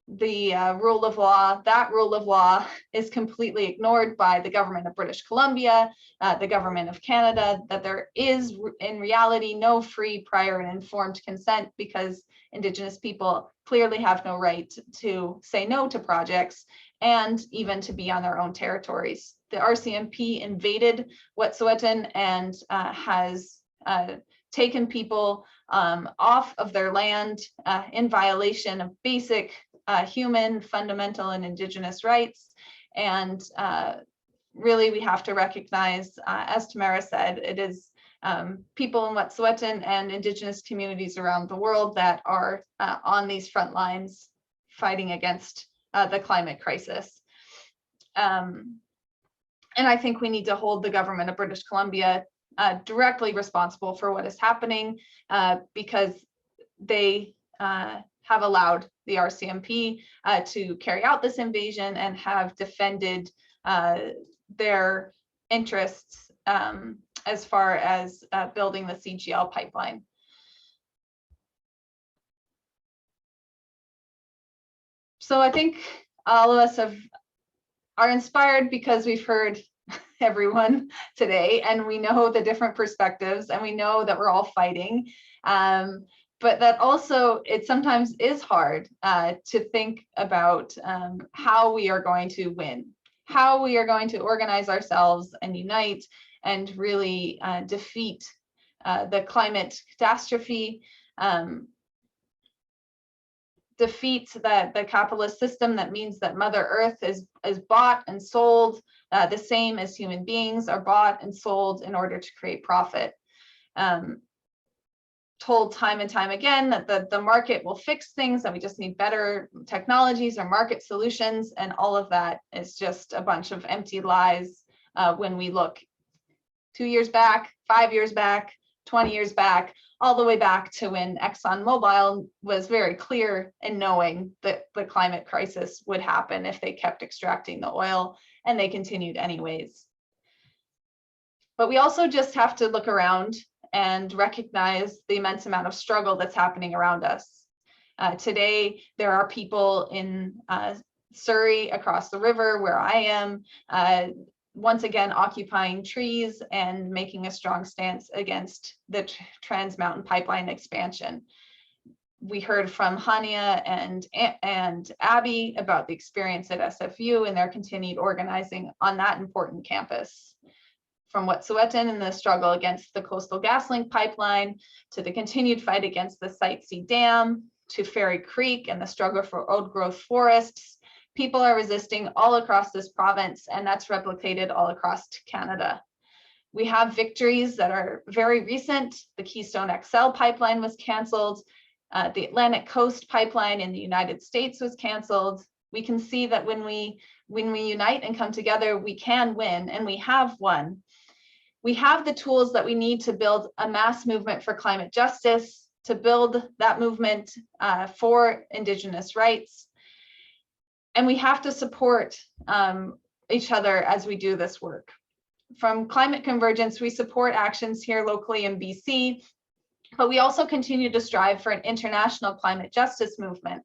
the rule of law is completely ignored by the government of British Columbia, the government of Canada, that there is in reality no free, prior, and informed consent, because Indigenous people clearly have no right to say no to projects and even to be on their own territories. The RCMP invaded Wet'suwet'en and has taken people off of their land in violation of basic human, fundamental, and Indigenous rights. And really, we have to recognize, as Tamara said, it is people in Wet'suwet'en and Indigenous communities around the world that are on these front lines fighting against the climate crisis. And I think we need to hold the government of British Columbia directly responsible for what is happening, because they have allowed the RCMP to carry out this invasion and have defended their interests as far as building the CGL pipeline. So I think all of us are inspired because we've heard everyone today, and we know the different perspectives, and we know that we're all fighting, but that also it sometimes is hard to think about how we are going to win, how we are going to organize ourselves and unite and really defeat the climate catastrophe, defeat the capitalist system that means that Mother Earth is bought and sold the same as human beings are bought and sold in order to create profit. told time and time again that the market will fix things, that we just need better technologies or market solutions, and all of that is just a bunch of empty lies when we look 2 years back, 5 years back, 20 years back, all the way back to when ExxonMobil was very clear in knowing that the climate crisis would happen if they kept extracting the oil, and they continued anyways. But we also just have to look around and recognize the immense amount of struggle that's happening around us. Today, there are people in Surrey across the river where I am, once again occupying trees and making a strong stance against the Trans Mountain Pipeline expansion. We heard from Hania and Abby about the experience at SFU and their continued organizing on that important campus. From Wet'suwet'en and the struggle against the Coastal GasLink pipeline, to the continued fight against the Site C Dam, to Ferry Creek and the struggle for old growth forests, people are resisting all across this province, and that's replicated all across Canada. We have victories that are very recent. The Keystone XL pipeline was canceled. The Atlantic Coast pipeline in the United States was canceled. We can see that when we unite and come together, we can win, and we have won. We have the tools that we need to build a mass movement for climate justice, to build that movement for Indigenous rights. And we have to support each other as we do this work. From Climate Convergence, we support actions here locally in BC, but we also continue to strive for an international climate justice movement,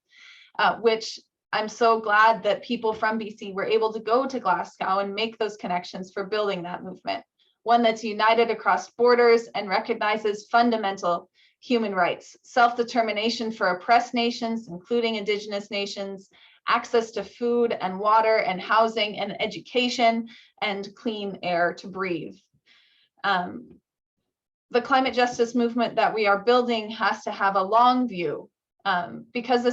which I'm so glad that people from BC were able to go to Glasgow and make those connections for building that movement. One that's united across borders and recognizes fundamental human rights, self-determination for oppressed nations, including Indigenous nations, access to food and water and housing and education and clean air to breathe. The climate justice movement that we are building has to have a long view because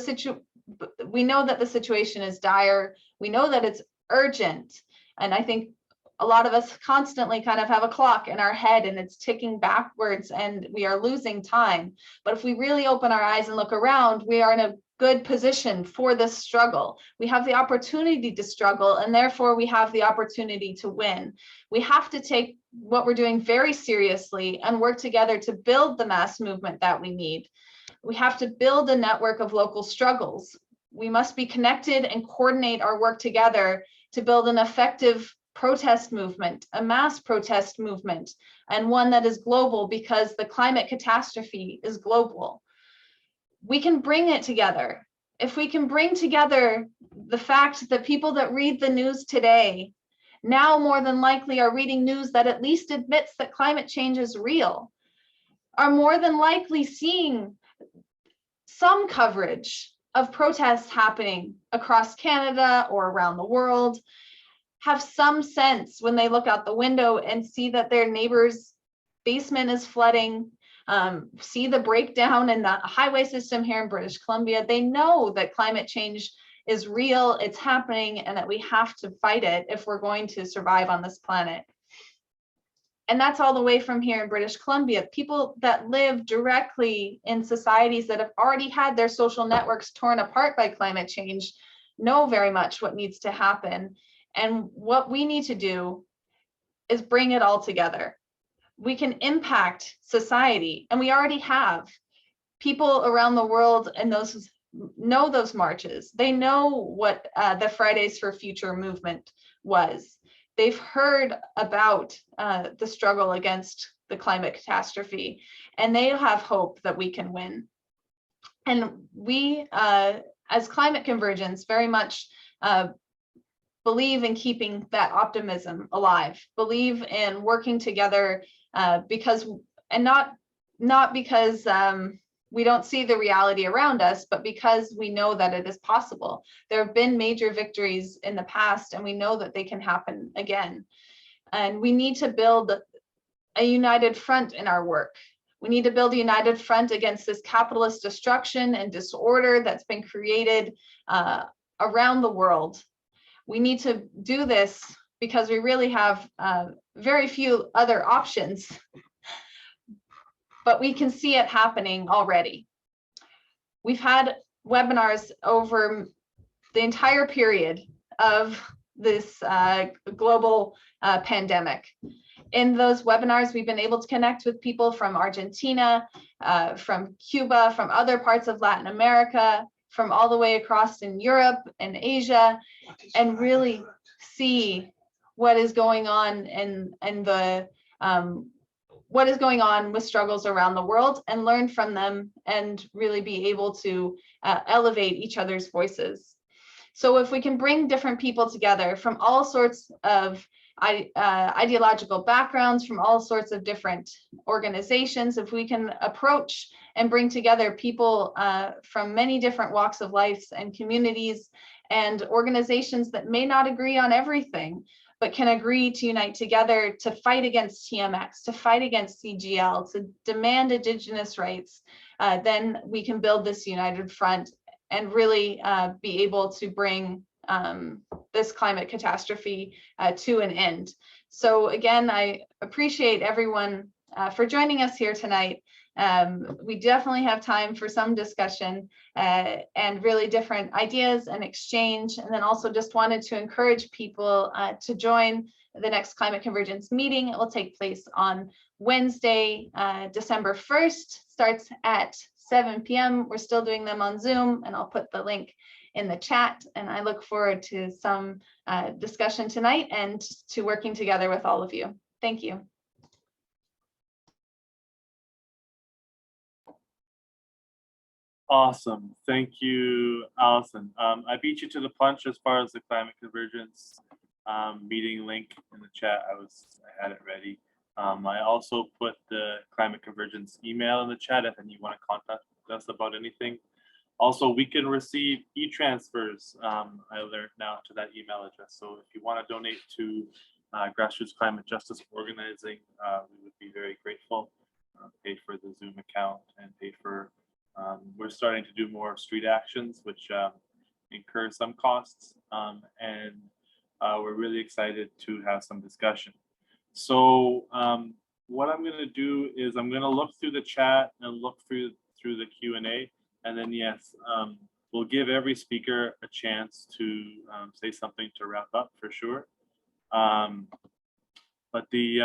we know that the situation is dire. We know that it's urgent. And I think a lot of us constantly kind of have a clock in our head and it's ticking backwards and we are losing time. But if we really open our eyes and look around, we are in a good position for this struggle. We have the opportunity to struggle, and therefore we have the opportunity to win. We have to take what we're doing very seriously and work together to build the mass movement that we need. We have to build a network of local struggles. We must be connected and coordinate our work together to build an effective protest movement, a mass protest movement, and one that is global because the climate catastrophe is global. We can bring it together. If we can bring together the fact that people that read the news today now more than likely are reading news that at least admits that climate change is real, are more than likely seeing some coverage of protests happening across Canada or around the world, have some sense when they look out the window and see that their neighbor's basement is flooding, see the breakdown in the highway system here in British Columbia. They know that climate change is real, it's happening, and that we have to fight it if we're going to survive on this planet. And that's all the way from here in British Columbia. People that live directly in societies that have already had their social networks torn apart by climate change know very much what needs to happen. And what we need to do is bring it all together. We can impact society, and we already have. People around the world and those know those marches. They know what the Fridays for Future movement was. They've heard about the struggle against the climate catastrophe, and they have hope that we can win. And we, as Climate Convergence, very much believe in keeping that optimism alive, believe in working together because we don't see the reality around us, but because we know that it is possible. There have been major victories in the past, and we know that they can happen again. And we need to build a united front in our work. We need to build a united front against this capitalist destruction and disorder that's been created around the world. We need to do this because we really have very few other options. but we can see it happening already. We've had webinars over the entire period of this global pandemic. In those webinars, we've been able to connect with people from Argentina, from Cuba, from other parts of Latin America, from all the way across in Europe and Asia, and really see what is going on in the what is going on with struggles around the world, and learn from them, and really be able to elevate each other's voices. So if we can bring different people together from all sorts of ideological backgrounds, from all sorts of different organizations, if we can approach and bring together people from many different walks of life and communities and organizations that may not agree on everything, but can agree to unite together to fight against TMX, to fight against CGL, to demand Indigenous rights, then we can build this united front and really be able to bring this climate catastrophe to an end. So again, I appreciate everyone for joining us here tonight. We definitely have time for some discussion and really different ideas and exchange. And then also just wanted to encourage people to join the next Climate Convergence meeting. It will take place on Wednesday, December 1st, starts at 7 p.m. We're still doing them on Zoom, and I'll put the link in the chat. And I look forward to some discussion tonight and to working together with all of you. Thank you. Awesome. Thank you, Allison. I beat you to the punch as far as the Climate Convergence meeting link in the chat. I had it ready. I also put the Climate Convergence email in the chat if you want to contact us about anything. Also, we can receive e-transfers, I learned now, to that email address. So if you want to donate to Grassroots Climate Justice Organizing, we would be very grateful. Pay for the Zoom account and pay for, we're starting to do more street actions, which incur some costs. And we're really excited to have some discussion. So what I'm going to do is I'm going to look through the chat and look through the Q&A. And then, yes, we'll give every speaker a chance to say something to wrap up for sure. But the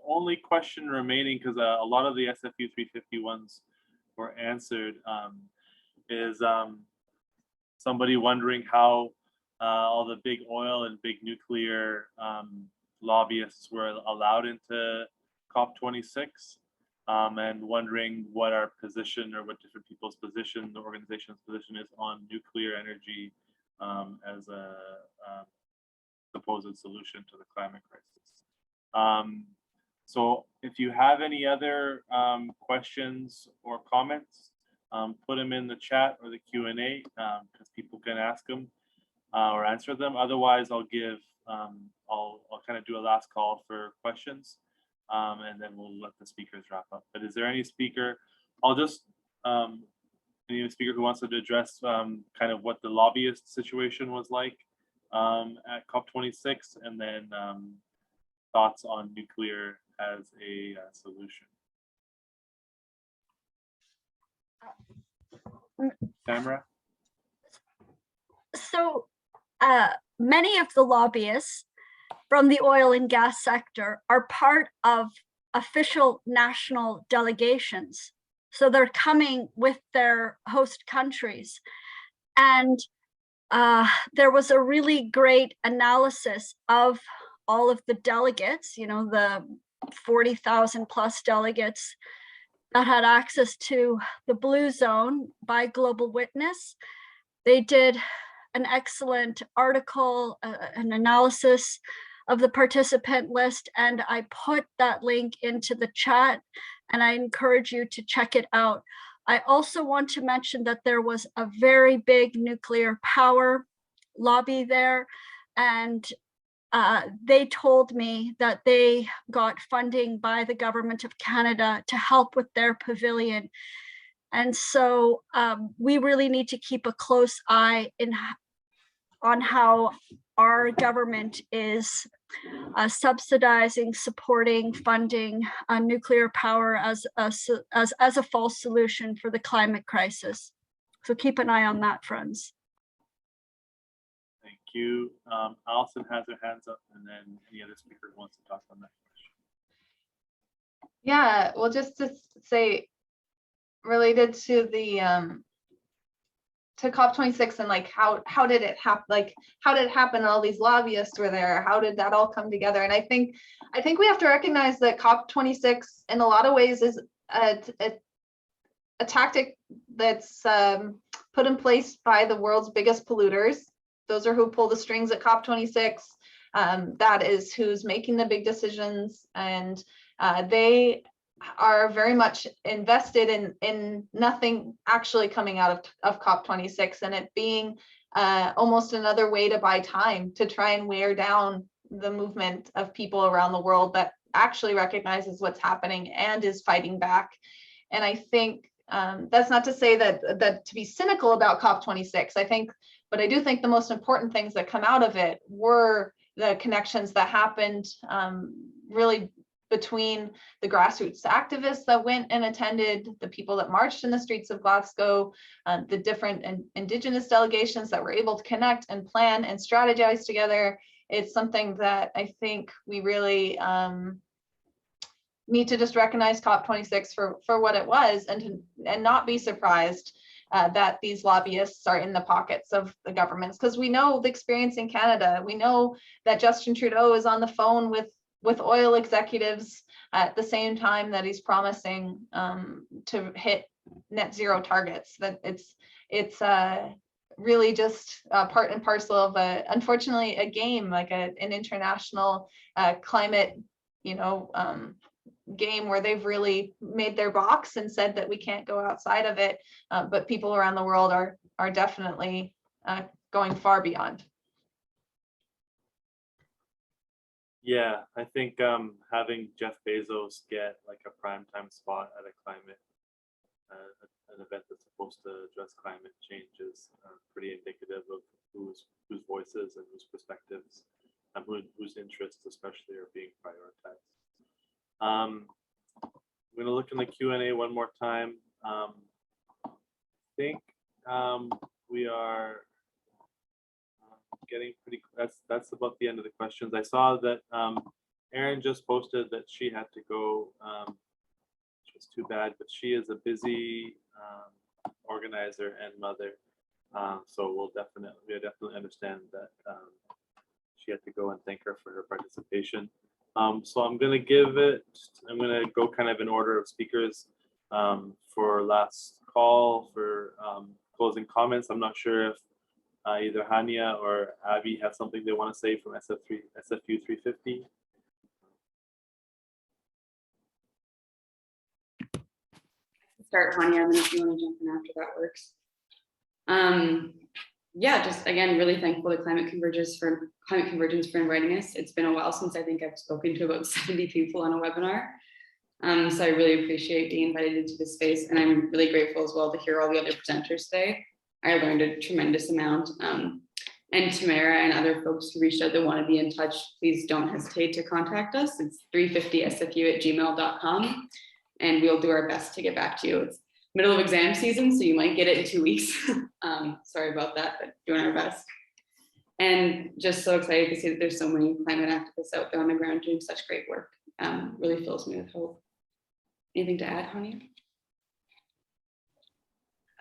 only question remaining, because a lot of the SFU 350 ones were answered, is somebody wondering how all the big oil and big nuclear lobbyists were allowed into COP26. And wondering what our position, or what different people's position, the organization's position is on nuclear energy as a supposed solution to the climate crisis. So if you have any other questions or comments, put them in the chat or the Q&A, because people can ask them or answer them. Otherwise, I'll kind of do a last call for questions. And then we'll let the speakers wrap up. But is there any speaker? I'll just any speaker who wants to address kind of what the lobbyist situation was like at COP26, and then thoughts on nuclear as a solution. Tamara? So many of the lobbyists from the oil and gas sector are part of official national delegations. So they're coming with their host countries. And there was a really great analysis of all of the delegates, you know, the 40,000 plus delegates that had access to the Blue Zone by Global Witness. They did an excellent article, an analysis of the participant list, and I put that link into the chat, and I encourage you to check it out. I also want to mention that there was a very big nuclear power lobby there, and they told me that they got funding by the government of Canada to help with their pavilion. And so we really need to keep a close eye on how our government is subsidizing, supporting, funding nuclear power as a false solution for the climate crisis. So keep an eye on that, friends. Thank you. Allison has her hands up, and then any other speaker wants to talk on that question. Yeah, well, just to say, related to the to COP26 and like how did it happen? Like how did it happen? All these lobbyists were there. How did that all come together? And I think we have to recognize that COP26 in a lot of ways is a tactic that's put in place by the world's biggest polluters. Those are who pull the strings at COP26. That is who's making the big decisions, and they are very much invested in nothing actually coming out of COP26, and it being almost another way to buy time to try and wear down the movement of people around the world that actually recognizes what's happening and is fighting back. And I think that's not to say that to be cynical about COP26. But I do think the most important things that come out of it were the connections that happened really between the grassroots activists that went and attended, the people that marched in the streets of Glasgow, the different Indigenous delegations that were able to connect and plan and strategize together. It's something that I think we really need to just recognize COP26 for what it was, and not be surprised that these lobbyists are in the pockets of the governments, because we know the experience in Canada. We know that Justin Trudeau is on the phone with oil executives at the same time that he's promising to hit net zero targets. That it's really just part and parcel of unfortunately a game, like an international climate, game where they've really made their box and said that we can't go outside of it, but people around the world are definitely going far beyond. Yeah, I think having Jeff Bezos get like a primetime spot at a climate, an event that's supposed to address climate change is pretty indicative of whose voices and whose perspectives and whose interests especially are being prioritized. I'm going to look in the Q&A one more time. I think we are getting pretty, that's about the end of the questions. I saw that Erin just posted that she had to go, which was too bad, but she is a busy organizer and mother. So we definitely understand that she had to go, and thank her for her participation. So I'm going to go kind of in order of speakers for last call for closing comments. I'm not sure if either Hania or Abby have something they want to say from SFU 350. Start, Hania, and then if you want to jump in after that works. Yeah, just again, really thankful to Climate Convergence for inviting us. It's been a while since I think I've spoken to about 70 people on a webinar. So I really appreciate being invited into this space, and I'm really grateful as well to hear all the other presenters today. I learned a tremendous amount. And Tamara and other folks who reached out that want to be in touch, please don't hesitate to contact us. It's 350sfu@gmail.com, and we'll do our best to get back to you. It's middle of exam season, so you might get it in 2 weeks. Sorry about that, but doing our best. And just so excited to see that there's so many climate activists out there on the ground doing such great work. Really fills me with hope. Anything to add, Hania?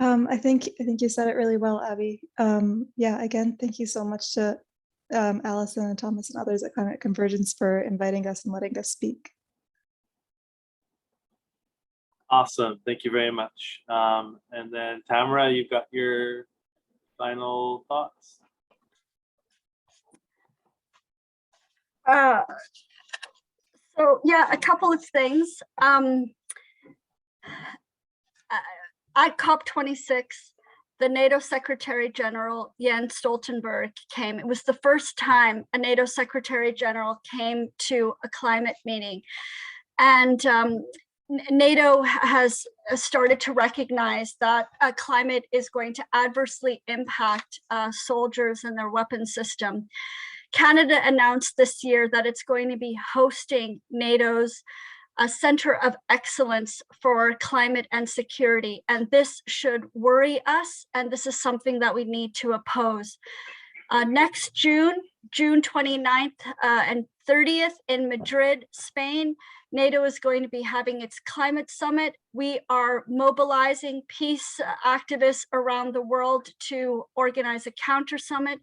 I think you said it really well, Abby. Yeah, again, thank you so much to Allison and Thomas and others at Climate Convergence for inviting us and letting us speak. Awesome, thank you very much. And then Tamara, you've got your final thoughts. So yeah, a couple of things. At COP26, the NATO Secretary General Jens Stoltenberg came. It was the first time a NATO Secretary General came to a climate meeting. And NATO has started to recognize that climate is going to adversely impact soldiers and their weapon system. Canada announced this year that it's going to be hosting NATO's Center of Excellence for Climate and Security. And this should worry us, and this is something that we need to oppose. Next June 29th and 30th in Madrid, Spain, NATO is going to be having its climate summit. We are mobilizing peace activists around the world to organize a counter summit.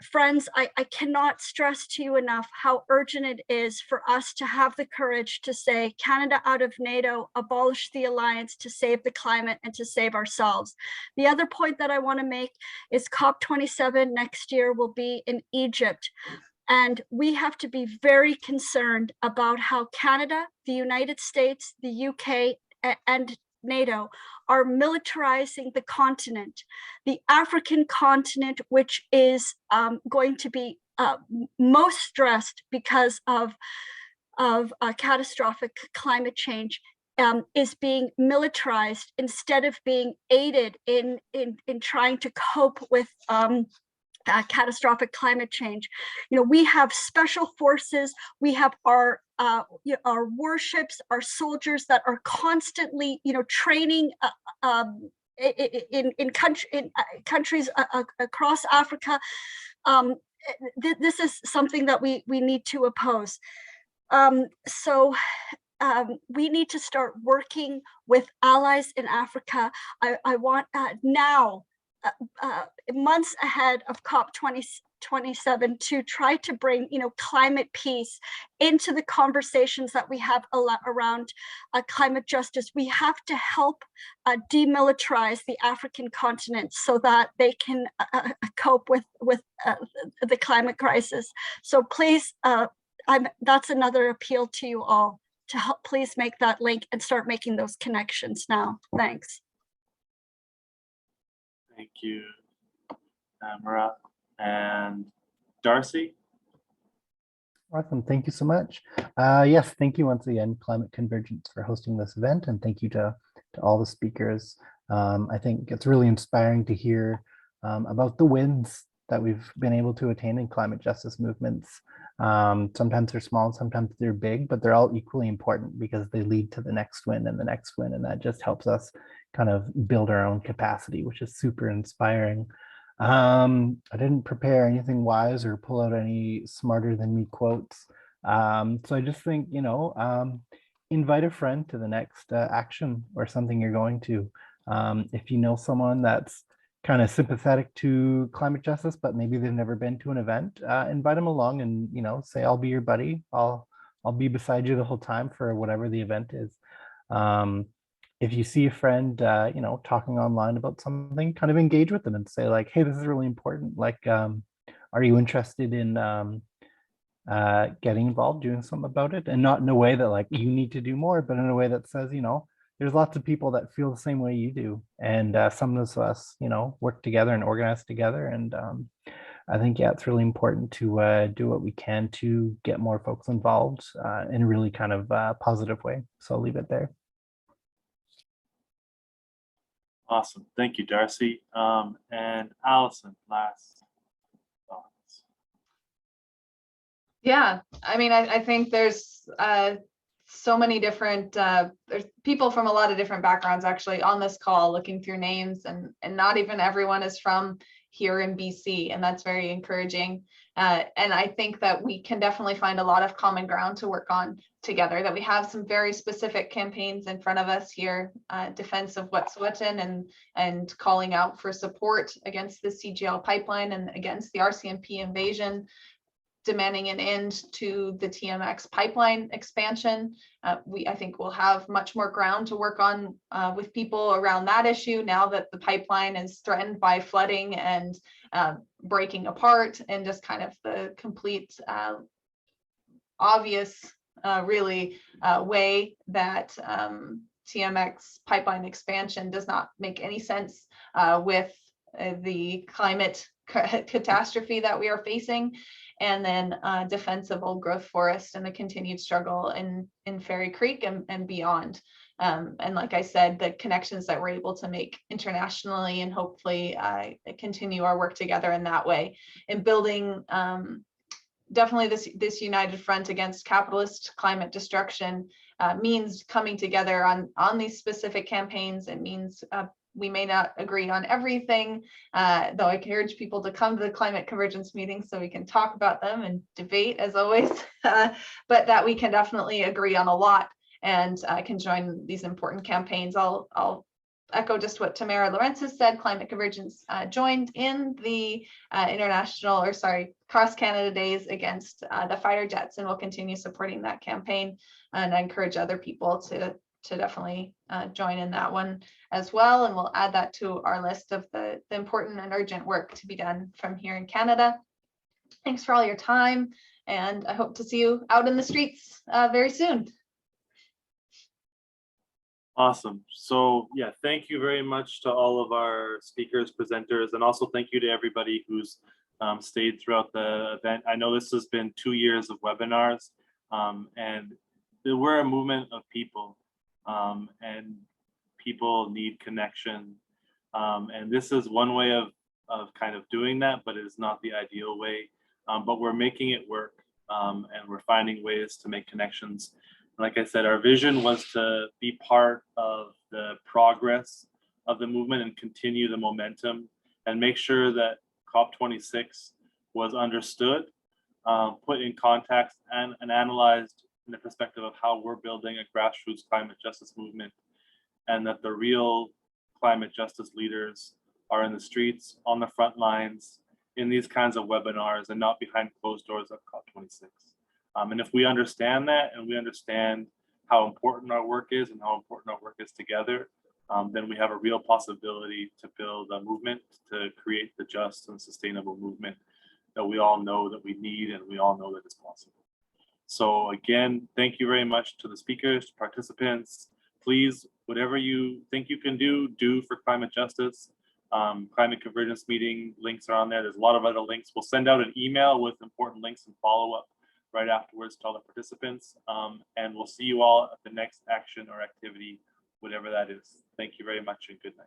Friends, I cannot stress to you enough how urgent it is for us to have the courage to say, Canada out of NATO, abolish the alliance to save the climate and to save ourselves. The other point that I want to make is COP27 next year will be in Egypt. And we have to be very concerned about how Canada, the United States, the UK, and NATO are militarizing the continent, the African continent, which is going to be most stressed because of catastrophic climate change, is being militarized instead of being aided in trying to cope with catastrophic climate change. You know, we have special forces, we have our warships, our soldiers that are constantly, training in countries across Africa. This is something that we need to oppose. So we need to start working with allies in Africa. I want now, months ahead of COP27 to try to bring, climate peace into the conversations that we have around climate justice. We have to help demilitarize the African continent so that they can cope with the climate crisis. So please, that's another appeal to you all to help, please make that link and start making those connections now. Thanks. Thank you, Tamara. And Darcy? Awesome, thank you so much. Yes, thank you once again, Climate Convergence, for hosting this event, and thank you to all the speakers. I think it's really inspiring to hear about the wins that we've been able to attain in climate justice movements. Sometimes they're small, sometimes they're big, but they're all equally important because they lead to the next win and the next win, and that just helps us kind of build our own capacity, which is super inspiring. I didn't prepare anything wise or pull out any smarter than me quotes. So I just think, invite a friend to the next action or something you're going to. If you know someone that's kind of sympathetic to climate justice, but maybe they've never been to an event, invite them along and, say, I'll be your buddy. I'll be beside you the whole time for whatever the event is. If you see a friend, talking online about something, kind of engage with them and say like, hey, this is really important. Like, are you interested in getting involved, doing something about it? And not in a way that like you need to do more, but in a way that says, there's lots of people that feel the same way you do. And some of us, work together and organize together. And I think, yeah, it's really important to do what we can to get more folks involved in a really kind of positive way. So I'll leave it there. Awesome. Thank you, Darcy. And Allison, last thoughts. Yeah, I mean, I think there's so many different, there's people from a lot of different backgrounds actually on this call, looking through names, and not even everyone is from here in BC, and that's very encouraging. And I think that we can definitely find a lot of common ground to work on together, that we have some very specific campaigns in front of us here, defense of Wet'suwet'en and calling out for support against the CGL pipeline and against the RCMP invasion, demanding an end to the TMX pipeline expansion. I think we'll have much more ground to work on with people around that issue now that the pipeline is threatened by flooding and breaking apart, and just kind of the complete obvious really way that TMX pipeline expansion does not make any sense with the climate catastrophe that we are facing, and then defense of old growth forest and the continued struggle in Fairy Creek and beyond. And like I said, the connections that we're able to make internationally, and hopefully continue our work together in that way, in building definitely this united front against capitalist climate destruction means coming together on these specific campaigns. It means we may not agree on everything, though I encourage people to come to the climate convergence meetings so we can talk about them and debate as always, but that we can definitely agree on a lot and can join these important campaigns. I'll echo just what Tamar Lorenz has said. Climate Convergence joined in the Cross Canada Days against the fighter jets, and will continue supporting that campaign. And I encourage other people to definitely join in that one as well. And we'll add that to our list of the important and urgent work to be done from here in Canada. Thanks for all your time, and I hope to see you out in the streets very soon. Awesome. So yeah, thank you very much to all of our speakers, presenters, and also thank you to everybody who's stayed throughout the event. I know this has been 2 years of webinars, and we're a movement of people, and people need connection. And this is one way of kind of doing that, but it is not the ideal way. But we're making it work, and we're finding ways to make connections. Like I said, our vision was to be part of the progress of the movement and continue the momentum and make sure that COP26 was understood, put in context, and analyzed in the perspective of how we're building a grassroots climate justice movement, and that the real climate justice leaders are in the streets, on the front lines, in these kinds of webinars, and not behind closed doors at COP26. And if we understand that, and we understand how important our work is and how important our work is together, then we have a real possibility to build a movement to create the just and sustainable movement that we all know that we need, and we all know that it's possible. So again, thank you very much to the speakers, participants. Please, whatever you think you can do for climate justice. Climate Convergence meeting links are on there. There's a lot of other links. We'll send out an email with important links and follow-up right afterwards to all the participants. And we'll see you all at the next action or activity, whatever that is. Thank you very much and good night.